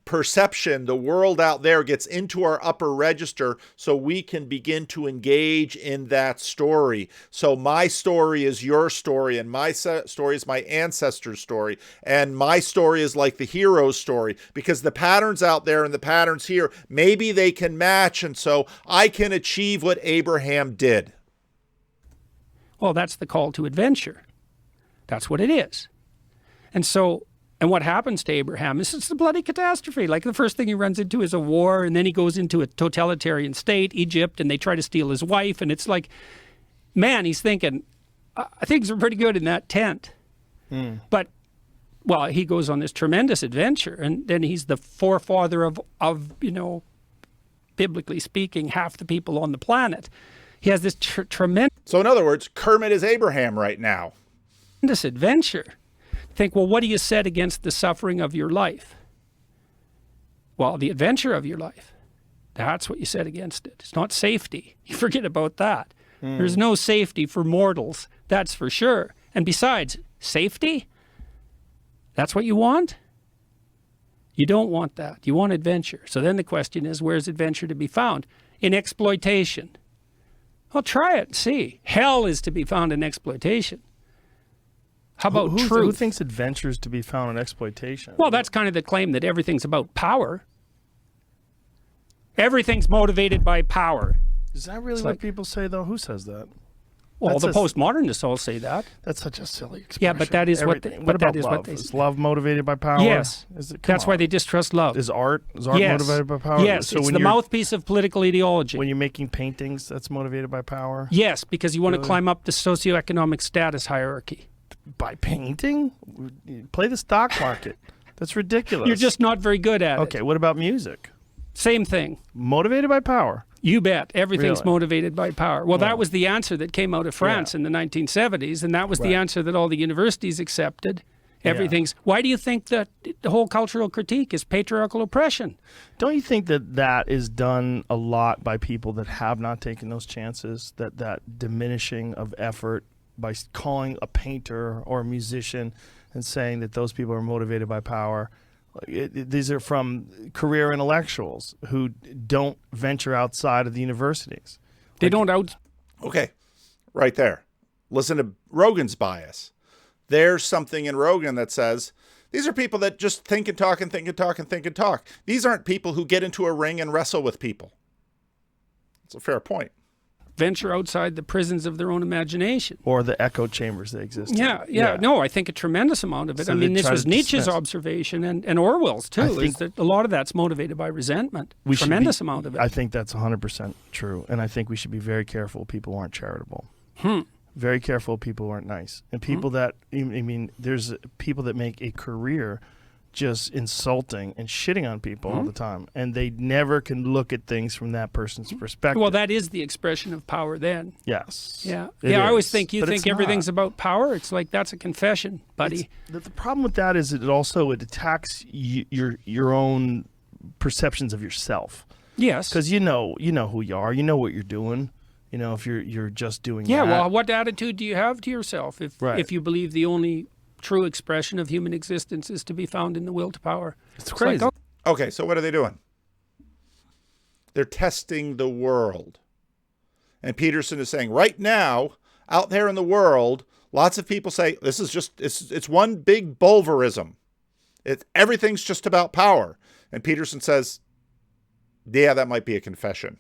perception, the world out there gets into our upper register so we can begin to engage in that story. So my story is your story, and my story is my ancestor's story, and my story is like the hero's story, because the patterns out there and the patterns here, maybe they can match, and so I can achieve what Abraham did. Well, that's the call to adventure. That's what it is. And what happens to Abraham is it's a bloody catastrophe. Like, the first thing he runs into is a war, and then he goes into a totalitarian state, Egypt, and they try to steal his wife. And it's like, man, he's thinking, things are pretty good in that tent. But, well, he goes on this tremendous adventure, and then he's the forefather of biblically speaking, half the people on the planet. He has this tremendous... So in other words, Kermit is Abraham right now. ...this adventure. Think, well, what do you set against the suffering of your life? Well, the adventure of your life. That's what you set against it. It's not safety. You forget about that. There's no safety for mortals, that's for sure. And besides, safety? That's what you want? You don't want that. You want adventure. So then the question is, where's adventure to be found? In exploitation. Well, try it and see. Hell is to be found in exploitation. How about truth? Who thinks adventure is to be found in exploitation? Well, that's kind of the claim, that everything's about power. Everything's motivated by power. Is that really what people say, though? Who says that? Well, the postmodernists all say that. That's such a silly expression. Yeah, but that is what they, what about love? Is love motivated by power? Yes. That's why they distrust love. Is art motivated by power? Yes, so it's the mouthpiece of political ideology. When you're making paintings, that's motivated by power? Yes, because you want to climb up the socioeconomic status hierarchy. By painting? Play the stock market. That's ridiculous. You're just not very good at it. Okay, what about music? Same thing. Motivated by power? You bet. Everything's motivated by power. Well, that was the answer that came out of France in the 1970s, and that was the answer that all the universities accepted. Everything's... Why do you think that the whole cultural critique is patriarchal oppression? Don't you think that that is done a lot by people that have not taken those chances, that diminishing of effort by calling a painter or a musician and saying that those people are motivated by power? These are from career intellectuals who don't venture outside of the universities. They don't out. Okay, right there. Listen to Rogan's bias. There's something in Rogan that says, these are people that just think and talk and think and talk and think and talk. These aren't people who get into a ring and wrestle with people. It's a fair point. Venture outside the prisons of their own imagination. Or the echo chambers that exist. Yeah. No, I think a tremendous amount of it. So I mean, they this try was to Nietzsche's dismiss. observation and Orwell's too, is that a lot of that's motivated by resentment. We should Tremendous be- amount of it. I think that's 100% true. And I think we should be very careful people who aren't charitable. Very careful people who aren't nice. And people that, I mean, there's people that make a career just insulting and shitting on people all the time. And they never can look at things from that person's perspective. Well, that is the expression of power then. Yes. Yeah. It I always is. think you But think it's everything's not. about power. It's like, that's a confession, buddy. The problem with that is it attacks your own perceptions of yourself. Yes. Because you know who you are. You know what you're doing. You know, if you're just doing Yeah, that. well, what attitude do you have to yourself if you believe the only true expression of human existence is to be found in the will to power? It's crazy. like, Okay, so what are they doing? They're testing the world. And Peterson is saying, right now, out there in the world, lots of people say, this is just, it's one big bulverism. Everything's just about power. And Peterson says, yeah, that might be a confession.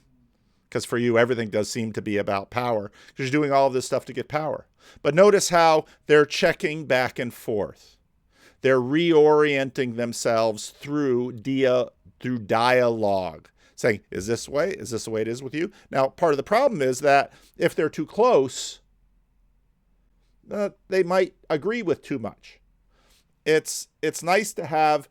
Because for you, everything does seem to be about power. Because you're doing all of this stuff to get power. But notice how they're checking back and forth. They're reorienting themselves through dialogue. Saying, is this the way? Is this the way it is with you? Now, part of the problem is that if they're too close, they might agree with too much. It's nice to have,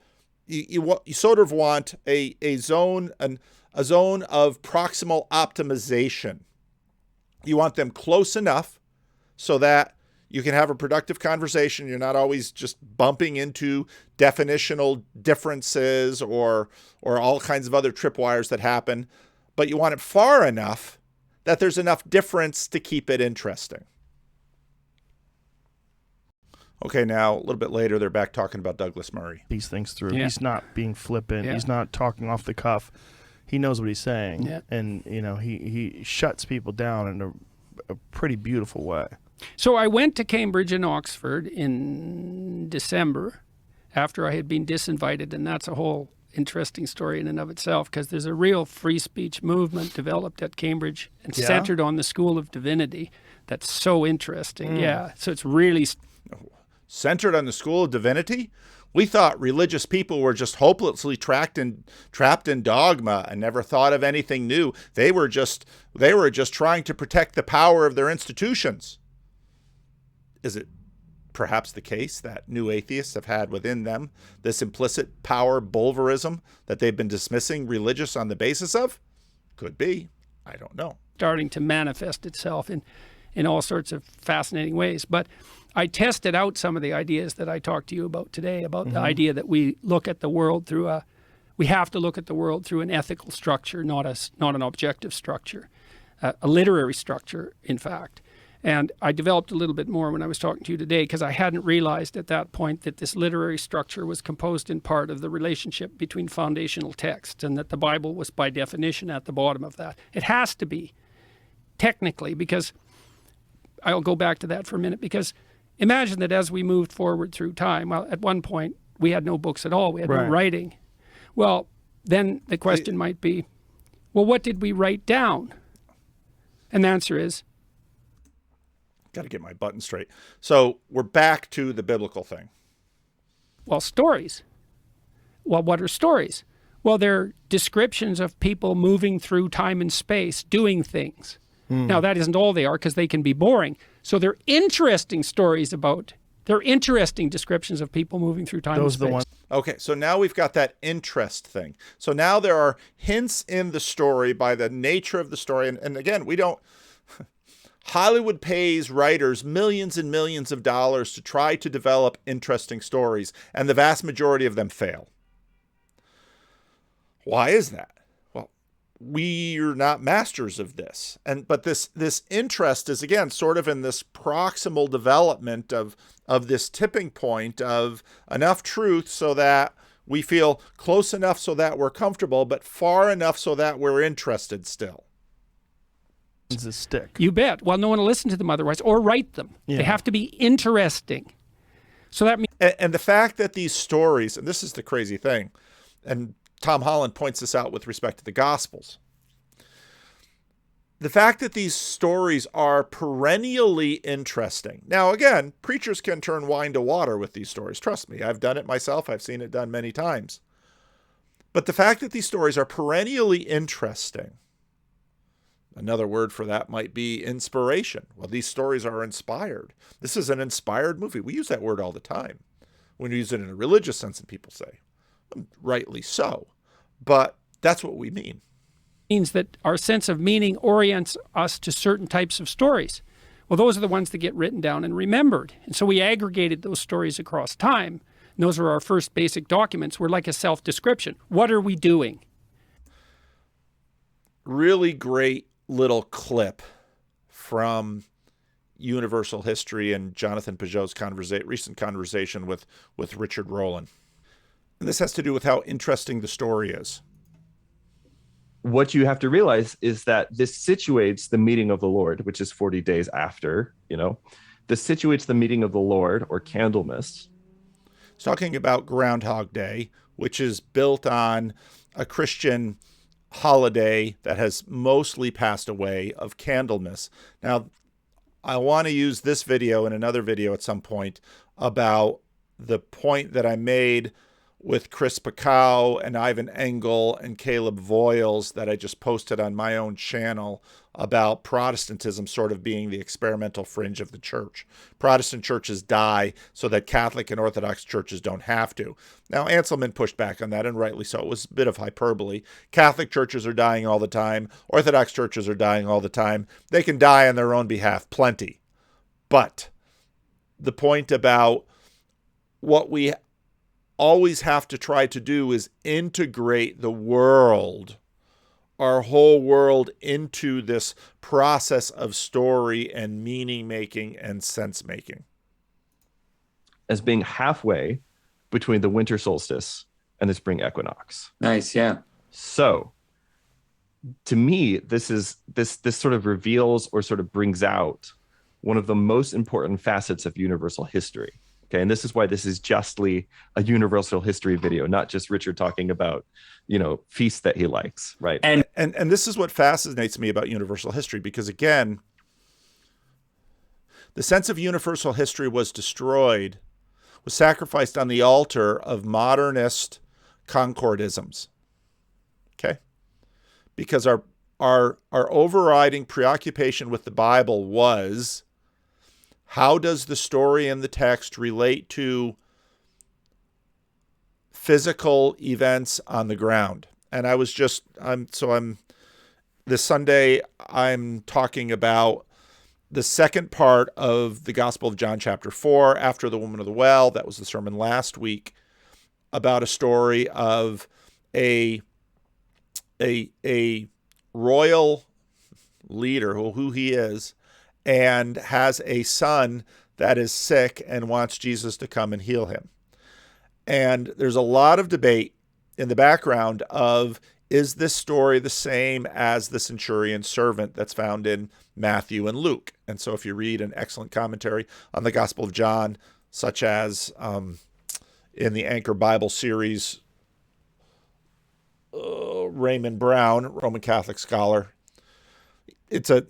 you sort of want a zone of proximal optimization. You want them close enough so that you can have a productive conversation. You're not always just bumping into definitional differences or all kinds of other tripwires that happen. But you want it far enough that there's enough difference to keep it interesting. Okay, now a little bit later, they're back talking about Douglas Murray. These things through. Yeah. He's not being flippant. Yeah. He's not talking off the cuff. He knows what he's saying. Yeah. And, he shuts people down in a pretty beautiful way. So I went to Cambridge and Oxford in December after I had been disinvited, and that's a whole interesting story in and of itself, because there's a real free speech movement developed at Cambridge and centered on the School of Divinity that's so interesting. Yeah, so it's really... Centered on the School of Divinity? We thought religious people were just hopelessly trapped in dogma and never thought of anything new. They were just trying to protect the power of their institutions. Is it perhaps the case that new atheists have had within them this implicit power bulverism that they've been dismissing religious on the basis of? Could be. I don't know. starting to manifest itself in all sorts of fascinating ways. But I tested out some of the ideas that I talked to you about today, about the idea that we look at the world through we have to look at the world through an ethical structure, not an objective structure, a literary structure, in fact. And I developed a little bit more when I was talking to you today, because I hadn't realized at that point that this literary structure was composed in part of the relationship between foundational texts, and that the Bible was by definition at the bottom of that. It has to be, technically, because I'll go back to that for a minute, because imagine that as we moved forward through time, well, at one point we had no books at all, we had no writing. Well, then the question might be, well, what did we write down? And the answer is, got to get my button straight. So we're back to the biblical thing. well, stories. Well, what are stories? Well, they're descriptions of people moving through time and space, doing things. Now, that isn't all they are, because they can be boring. So they're interesting stories they're interesting descriptions of people moving through time and space. Those are the ones. Okay, so now we've got that interest thing. So now there are hints in the story by the nature of the story. And again, we don't... Hollywood pays writers millions and millions of dollars to try to develop interesting stories, and the vast majority of them fail. Why is that? Well, we're not masters of this. But this interest is, again, sort of in this proximal development of this tipping point of enough truth so that We feel close enough so that we're comfortable, but far enough so that we're interested still. It's a stick. You bet. Well, no one will listen to them otherwise, or write them. Yeah. They have to be interesting. So that means... And the fact that these stories, and this is the crazy thing, and Tom Holland points this out with respect to the Gospels, the fact that these stories are perennially interesting. Now, again, preachers can turn wine to water with these stories. Trust me, I've done it myself. I've seen it done many times. But the fact that these stories are perennially interesting, another word for that might be inspiration. Well, these stories are inspired. This is an inspired movie. We use that word all the time when we use it in a religious sense, and people say, rightly so. But that's what we mean. Means that our sense of meaning orients us to certain types of stories. Well, those are the ones that get written down and remembered. And so we aggregated those stories across time. And those were our first basic documents. We're like a self-description. What are we doing? Really great little clip from Universal History and Jonathan Peugeot's recent conversation with Richard Rowland. And this has to do with how interesting the story is. What you have to realize is that this situates the meeting of the Lord, which is 40 days after, this situates the meeting of the Lord, or Candlemas. It's talking about Groundhog Day, which is built on a Christian holiday that has mostly passed away, of Candlemas. Now, I want to use this video and another video at some point about the point that I made with Chris Pacow and Ivan Engel and Caleb Voiles that I just posted on my own channel about Protestantism sort of being the experimental fringe of the church. Protestant churches die so that Catholic and Orthodox churches don't have to. Now, Anselman pushed back on that, and rightly so. It was a bit of hyperbole. Catholic churches are dying all the time. Orthodox churches are dying all the time. They can die on their own behalf, plenty. But the point about what we always have to try to do is integrate the world, our whole world, into this process of story and meaning making and sense making. As being halfway between the winter solstice and the spring equinox. Nice, yeah. So to me, this sort of reveals, or sort of brings out, one of the most important facets of universal history. Okay, and this is why this is justly a universal history video, not just Richard talking about, feasts that he likes, right? And this is what fascinates me about universal history, because again, the sense of universal history was destroyed, was sacrificed on the altar of modernist concordisms. Okay? Because our overriding preoccupation with the Bible was, how does the story and the text relate to physical events on the ground? And this Sunday, I'm talking about the second part of the Gospel of John, chapter 4, after the woman of the well. That was the sermon last week, about a story of a royal leader, who he is, and has a son that is sick and wants Jesus to come and heal him. And there's a lot of debate in the background of, is this story the same as the centurion's servant that's found in Matthew and Luke? And so if you read an excellent commentary on the Gospel of John, such as in the Anchor Bible series, Raymond Brown, Roman Catholic scholar, it's an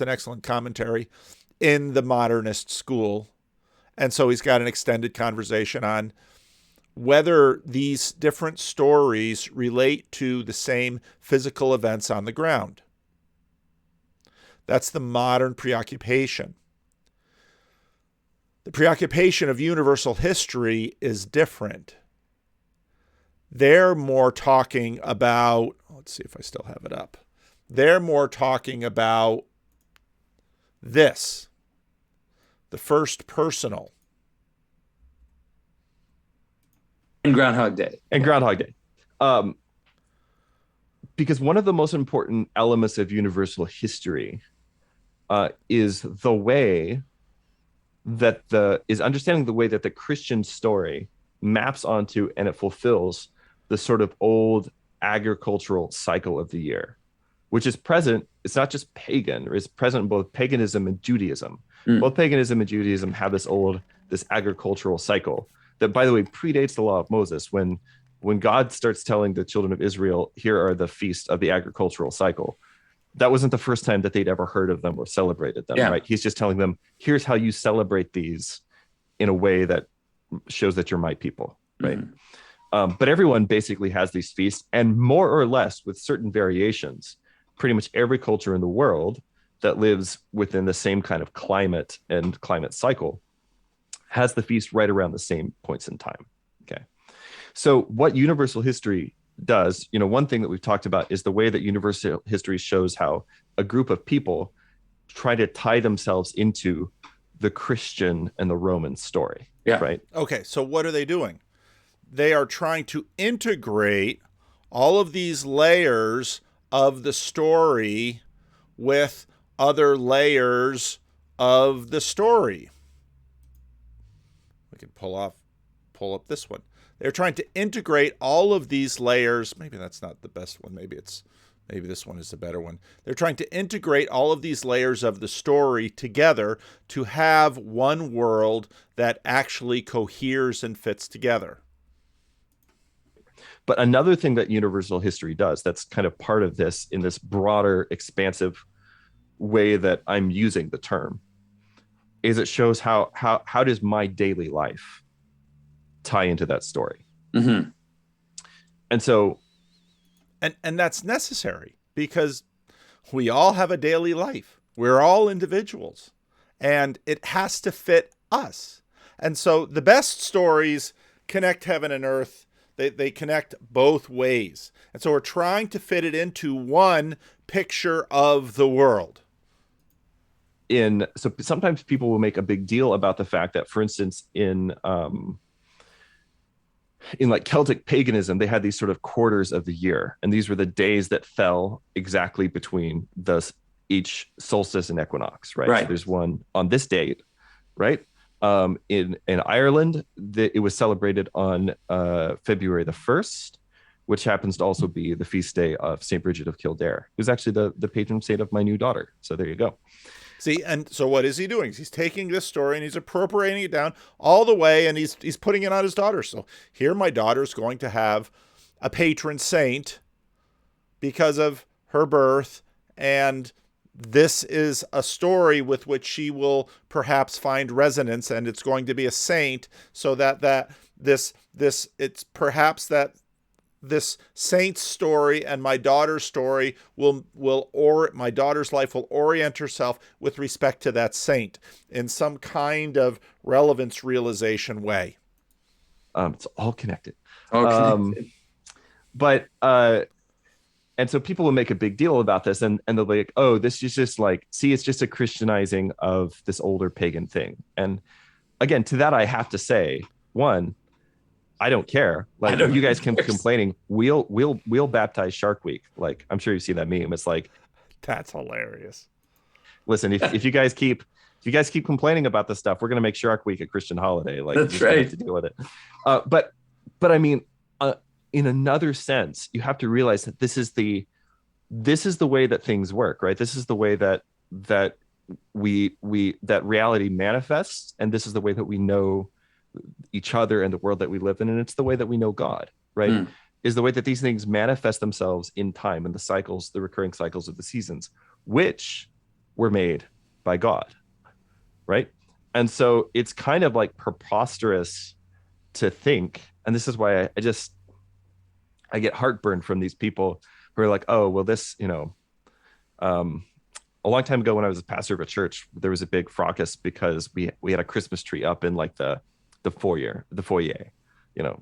excellent commentary in the modernist school. And so he's got an extended conversation on whether these different stories relate to the same physical events on the ground. That's the modern preoccupation. The preoccupation of universal history is different. They're more talking about, let's see if I still have it up. They're more talking about this, the first personal. And Groundhog Day. And Groundhog Day. Because one of the most important elements of universal history is understanding the way that the Christian story maps onto and it fulfills the sort of old agricultural cycle of the year, which is present. It's not just pagan, it's present in both paganism and Judaism. Both paganism and Judaism have this agricultural cycle that, by the way, predates the law of Moses. When God starts telling the children of Israel, here are the feasts of the agricultural cycle, that wasn't the first time that they'd ever heard of them or celebrated them, right? He's just telling them, here's how you celebrate these in a way that shows that you're my people, right? But everyone basically has these feasts, and more or less with certain variations, pretty much every culture in the world that lives within the same kind of climate and climate cycle has the feast right around the same points in time. Okay. So what universal history does, one thing that we've talked about is the way that universal history shows how a group of people try to tie themselves into the Christian and the Roman story. Yeah. Right. Okay. So what are they doing? They are trying to integrate all of these layers of the story with other layers of the story. We can pull up this one. They're trying to integrate all of these layers. Maybe that's not the best one. Maybe this one is the better one. They're trying to integrate all of these layers of the story together to have one world that actually coheres and fits together. But another thing that universal history does, that's kind of part of this in this broader, expansive way that I'm using the term, is it shows how does my daily life tie into that story. And so, and that's necessary because we all have a daily life. We're all individuals, and it has to fit us. And so the best stories connect heaven and earth. They connect both ways. And so we're trying to fit it into one picture of the world. So sometimes people will make a big deal about the fact that, for instance, in like Celtic paganism, they had these sort of quarters of the year, and these were the days that fell exactly between each solstice and equinox, right? So there's one on this date, right? In Ireland, it was celebrated on February the 1st, which happens to also be the feast day of St. Bridget of Kildare, who's actually the patron saint of my new daughter. So there you go. See, and so what is he doing? He's taking this story and he's appropriating it down all the way, and he's putting it on his daughter. So here my daughter's going to have a patron saint because of her birth, and this is a story with which she will perhaps find resonance, and it's going to be a saint, so that it's perhaps that this saint's story and my daughter's story my daughter's life will orient herself with respect to that saint in some kind of relevance realization way. It's all connected. But and so people will make a big deal about this, and they'll be like, oh, this is just like, see, it's just a Christianizing of this older pagan thing. And again, to that, I have to say, one, I don't care. Like, you guys can complaining, we'll baptize Shark Week. Like, I'm sure you've seen that meme. It's like, that's hilarious. Listen, if you guys keep complaining about this stuff, we're gonna make Shark Week a Christian holiday. Like, that's right. Have to deal with it. But I mean, in another sense, you have to realize that this is the way that things work, right? This is the way that reality manifests, and this is the way that we know each other and the world that we live in, and it's the way that we know God, right? Is the way that these things manifest themselves in time, and the recurring cycles of the seasons, which were made by God, right? And so it's kind of like preposterous to think, and this is why I get heartburn from these people who are like, oh, well, this, a long time ago when I was a pastor of a church, there was a big fracas because we had a Christmas tree up in like the foyer,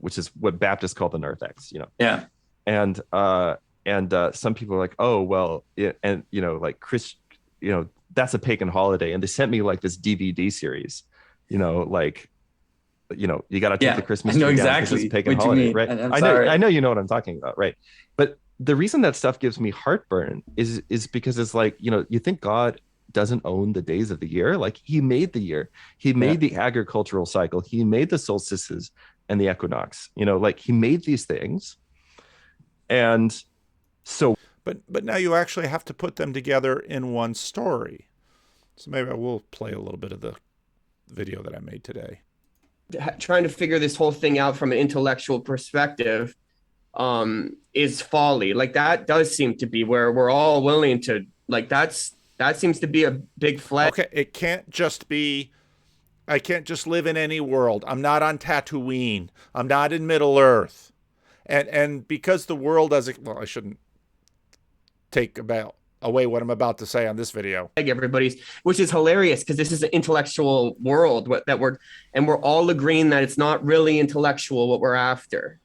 which is what Baptists call the narthex, Yeah. And some people are like, oh, well, like that's a pagan holiday. And they sent me like this DVD series, you got to take the Christmas tree down because it's a pagan holiday, right? I know you know what I'm talking about, right? But the reason that stuff gives me heartburn is because it's like, you think God doesn't own the days of the year? Like, he made the year, he made the agricultural cycle, he made the solstices and the equinox. Like he made these things. And so, but now you actually have to put them together in one story. So maybe I will play a little bit of the video that I made today. Trying to figure this whole thing out from an intellectual perspective is folly. Like that does seem to be where we're all willing to, like, that seems to be a big flag. Okay, it can't just be, I can't just live in any world. I'm not on Tatooine. I'm not in Middle Earth. And because the world doesn't, well, I shouldn't take away what I'm about to say on this video. Everybody's, which is hilarious because this is an intellectual world and we're all agreeing that it's not really intellectual what we're after.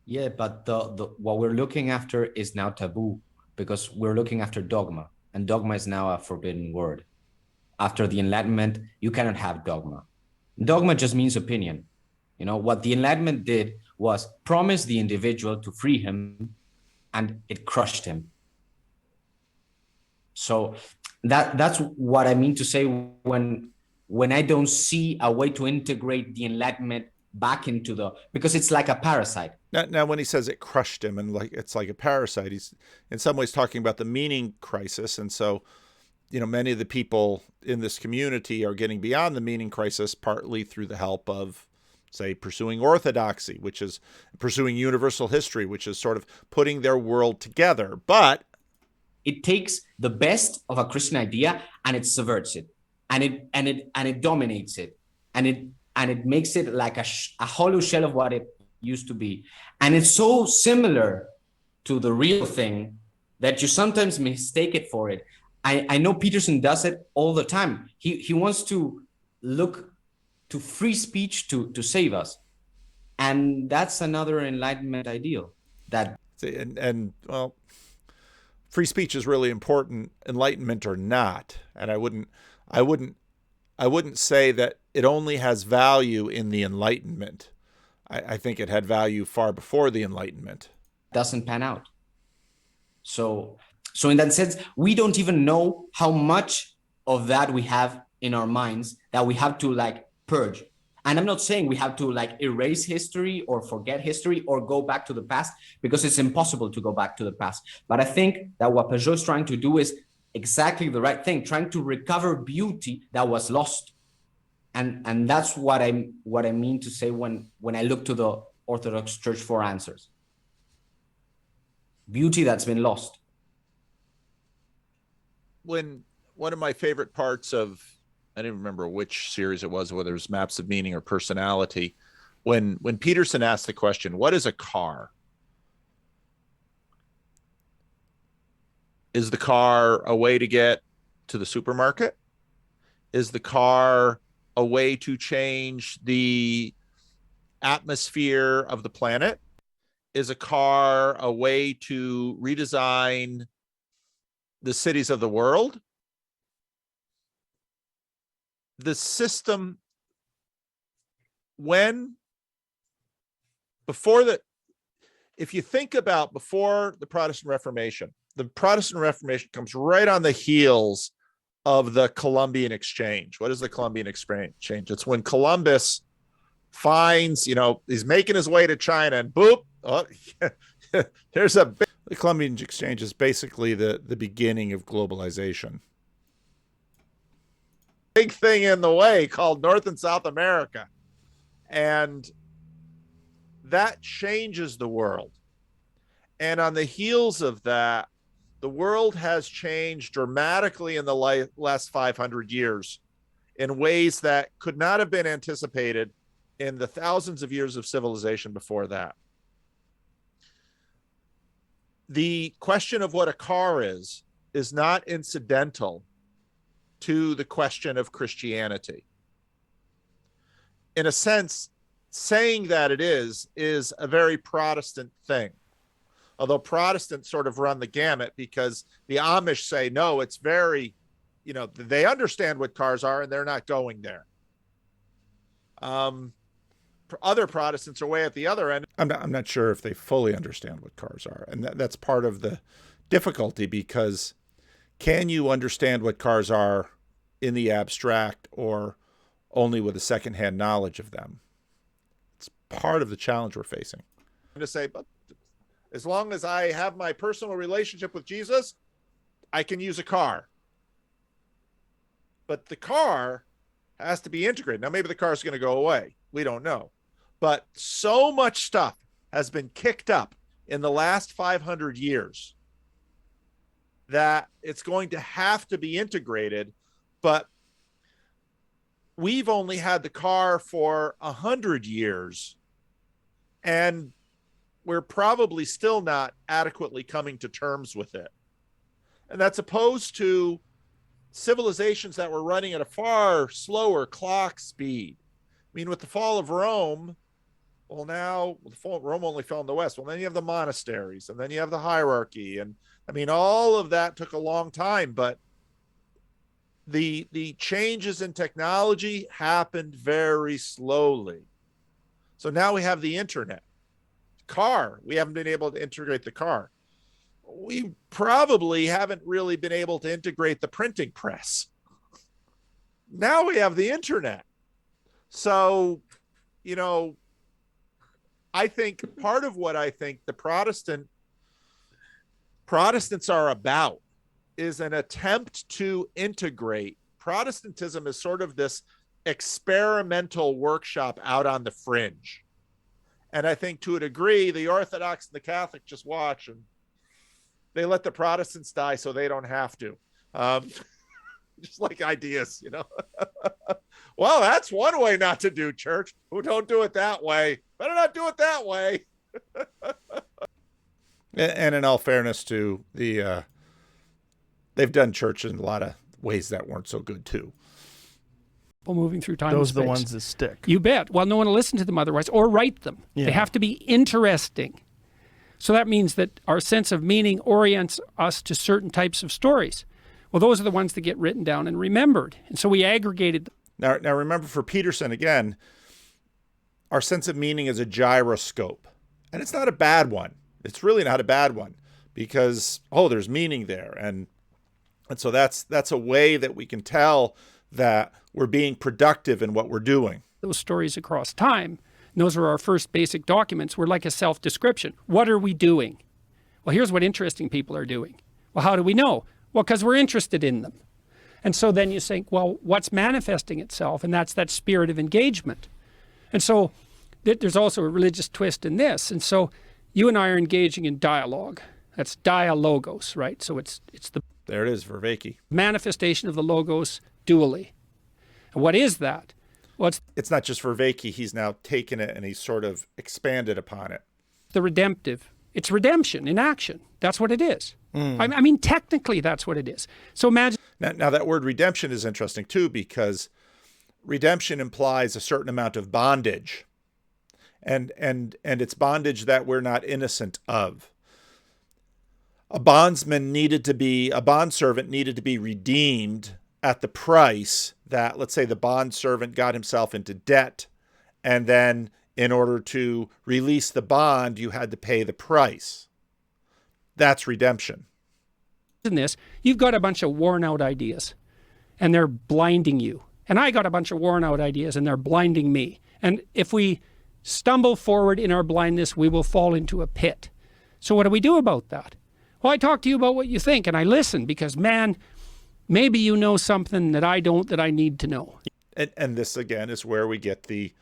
Yeah, but the what we're looking after is now taboo because we're looking after dogma, and dogma is now a forbidden word. After the Enlightenment, you cannot have dogma. Dogma just means opinion. What the Enlightenment did was promise the individual to free him, and it crushed him. So that's what I mean to say when I don't see a way to integrate the Enlightenment back into because it's like a parasite. Now, when he says it crushed him and it's like a parasite, he's in some ways talking about the meaning crisis. And so, many of the people in this community are getting beyond the meaning crisis partly through the help of, say, pursuing orthodoxy, which is pursuing universal history, which is sort of putting their world together. But it takes the best of a Christian idea and it subverts it, and it dominates it, and it makes it like a hollow shell of what it used to be. And it's so similar to the real thing that you sometimes mistake it for it. I know Peterson does it all the time. He wants to look to free speech to save us. And that's another Enlightenment ideal. Well, free speech is really important, Enlightenment or not. And I wouldn't say that it only has value in the Enlightenment. I think it had value far before the Enlightenment. Doesn't pan out. So in that sense, we don't even know how much of that we have in our minds that we have to purge. And I'm not saying we have to erase history or forget history or go back to the past, because it's impossible to go back to the past. But I think that what Peugeot is trying to do is exactly the right thing, trying to recover beauty that was lost. And that's what I mean to say when I look to the Orthodox Church for answers. Beauty that's been lost. When one of my favorite parts of, I don't remember which series it was, whether it was Maps of Meaning or Personality, when Peterson asked the question, what is a car? Is the car a way to get to the supermarket? Is the car a way to change the atmosphere of the planet? Is a car a way to redesign the cities of the world? The system, if you think about before the Protestant Reformation comes right on the heels of the Columbian Exchange. What is the Columbian Exchange? It's when Columbus finds, he's making his way to China and boop, the Columbian Exchange is basically the beginning of globalization. Big thing in the way called North and South America. And that changes the world. And on the heels of that, the world has changed dramatically in the last 500 years in ways that could not have been anticipated in the thousands of years of civilization before that. The question of what a car is not incidental to the question of Christianity. In a sense, saying that it is a very Protestant thing. Although Protestants sort of run the gamut, because the Amish say, no, it's very, they understand what cars are and they're not going there. Other Protestants are way at the other end. I'm not sure if they fully understand what cars are. And that's part of the difficulty, because can you understand what cars are in the abstract, or only with a secondhand knowledge of them. It's part of the challenge we're facing. I'm to say, but as long as I have my personal relationship with Jesus, I can use a car. But the car has to be integrated. Now, maybe the car is going to go away. We don't know. But so much stuff has been kicked up in the last 500 years that it's going to have to be integrated. But we've only had the car for 100 years, and we're probably still not adequately coming to terms with it. And that's opposed to civilizations that were running at a far slower clock speed. I mean, with the fall of Rome, well, now Rome only fell in the West. Well, then you have the monasteries, and then you have the hierarchy. And I mean, all of that took a long time, but the changes in technology happened very slowly. So now we have the internet. Car, we haven't been able to integrate the car. We probably haven't really been able to integrate the printing press. Now we have the internet. So, you know, I think part of what I think the Protestants are about is an attempt to integrate. Protestantism is sort of this experimental workshop out on the fringe. And I think to a degree, the Orthodox and the Catholic just watch, and they let the Protestants die so they don't have to. Just like ideas, you know. Well, that's one way not to do church. Who don't do it that way? Better not do it that way. And in all fairness to the, they've done church in a lot of ways that weren't so good too. Moving through time. Those are the ones that stick. You bet. Well, no one will listen to them otherwise, or write them. Yeah. They have to be interesting. So that means that our sense of meaning orients us to certain types of stories. Well, those are the ones that get written down and remembered. And so we aggregated them. Now remember, for Peterson, again, our sense of meaning is a gyroscope. And it's not a bad one. It's really not a bad one, because, there's meaning there. And so that's a way that we can tell that we're being productive in what we're doing. Those stories across time, and those are our first basic documents, were like a self-description. What are we doing? Well, here's what interesting people are doing. Well, how do we know? Well, because we're interested in them. And so then you think, well, what's manifesting itself? And that's that spirit of engagement. And so there's also a religious twist in this. And so you and I are engaging in dialogue. That's dialogos, right? So it's the There it is, Vervaeke. manifestation of the logos dually. And what is that? Well, It's not just Vervaeke. He's now taken it and he's sort of expanded upon it. the redemptive. It's redemption in action. That's what it is. I mean, technically, that's what it is. So imagine. Now that word redemption is interesting too, because redemption implies a certain amount of bondage, and it's bondage that we're not innocent of. A bondservant needed to be redeemed at the price that, let's say, the bondservant got himself into debt, and then in order to release the bond, you had to pay the price. That's redemption. In this, you've got a bunch of worn out ideas and they're blinding you. And I got a bunch of worn out ideas and they're blinding me. And if we stumble forward in our blindness, we will fall into a pit. So what do we do about that? Well, I talk to you about what you think and I listen because, man, maybe you know something that I don't, that I need to know. And this, again, is where we get the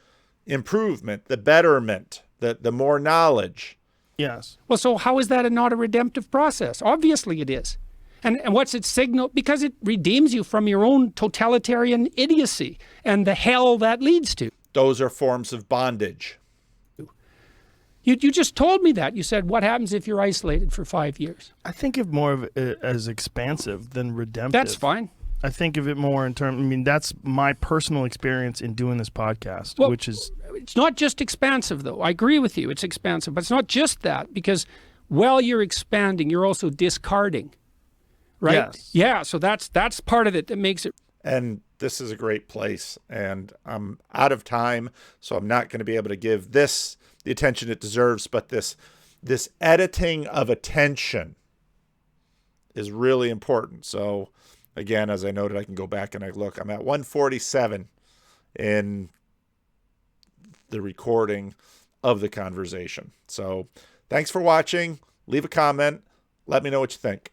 improvement, the betterment, the more knowledge. Yes. Well, so how is that not a redemptive process? Obviously it is. And what's its signal? Because it redeems you from your own totalitarian idiocy and the hell that leads to. Those are forms of bondage. You just told me that. You said, what happens if you're isolated for 5 years? I think of more of it as expansive than redemptive. That's fine. I think of it more in terms, I mean, that's my personal experience in doing this podcast, Well, which is... It's not just expansive, though. I agree with you. It's expansive. But it's not just that, because while you're expanding, you're also discarding. Right? Yes. Yeah, so that's part of it that makes it. And this is a great place. And I'm out of time, so I'm not going to be able to give this the attention it deserves. But this editing of attention is really important. So, again, as I noted, I can go back and I look. I'm at 147 in the recording of the conversation. So thanks for watching. Leave a comment. Let me know what you think.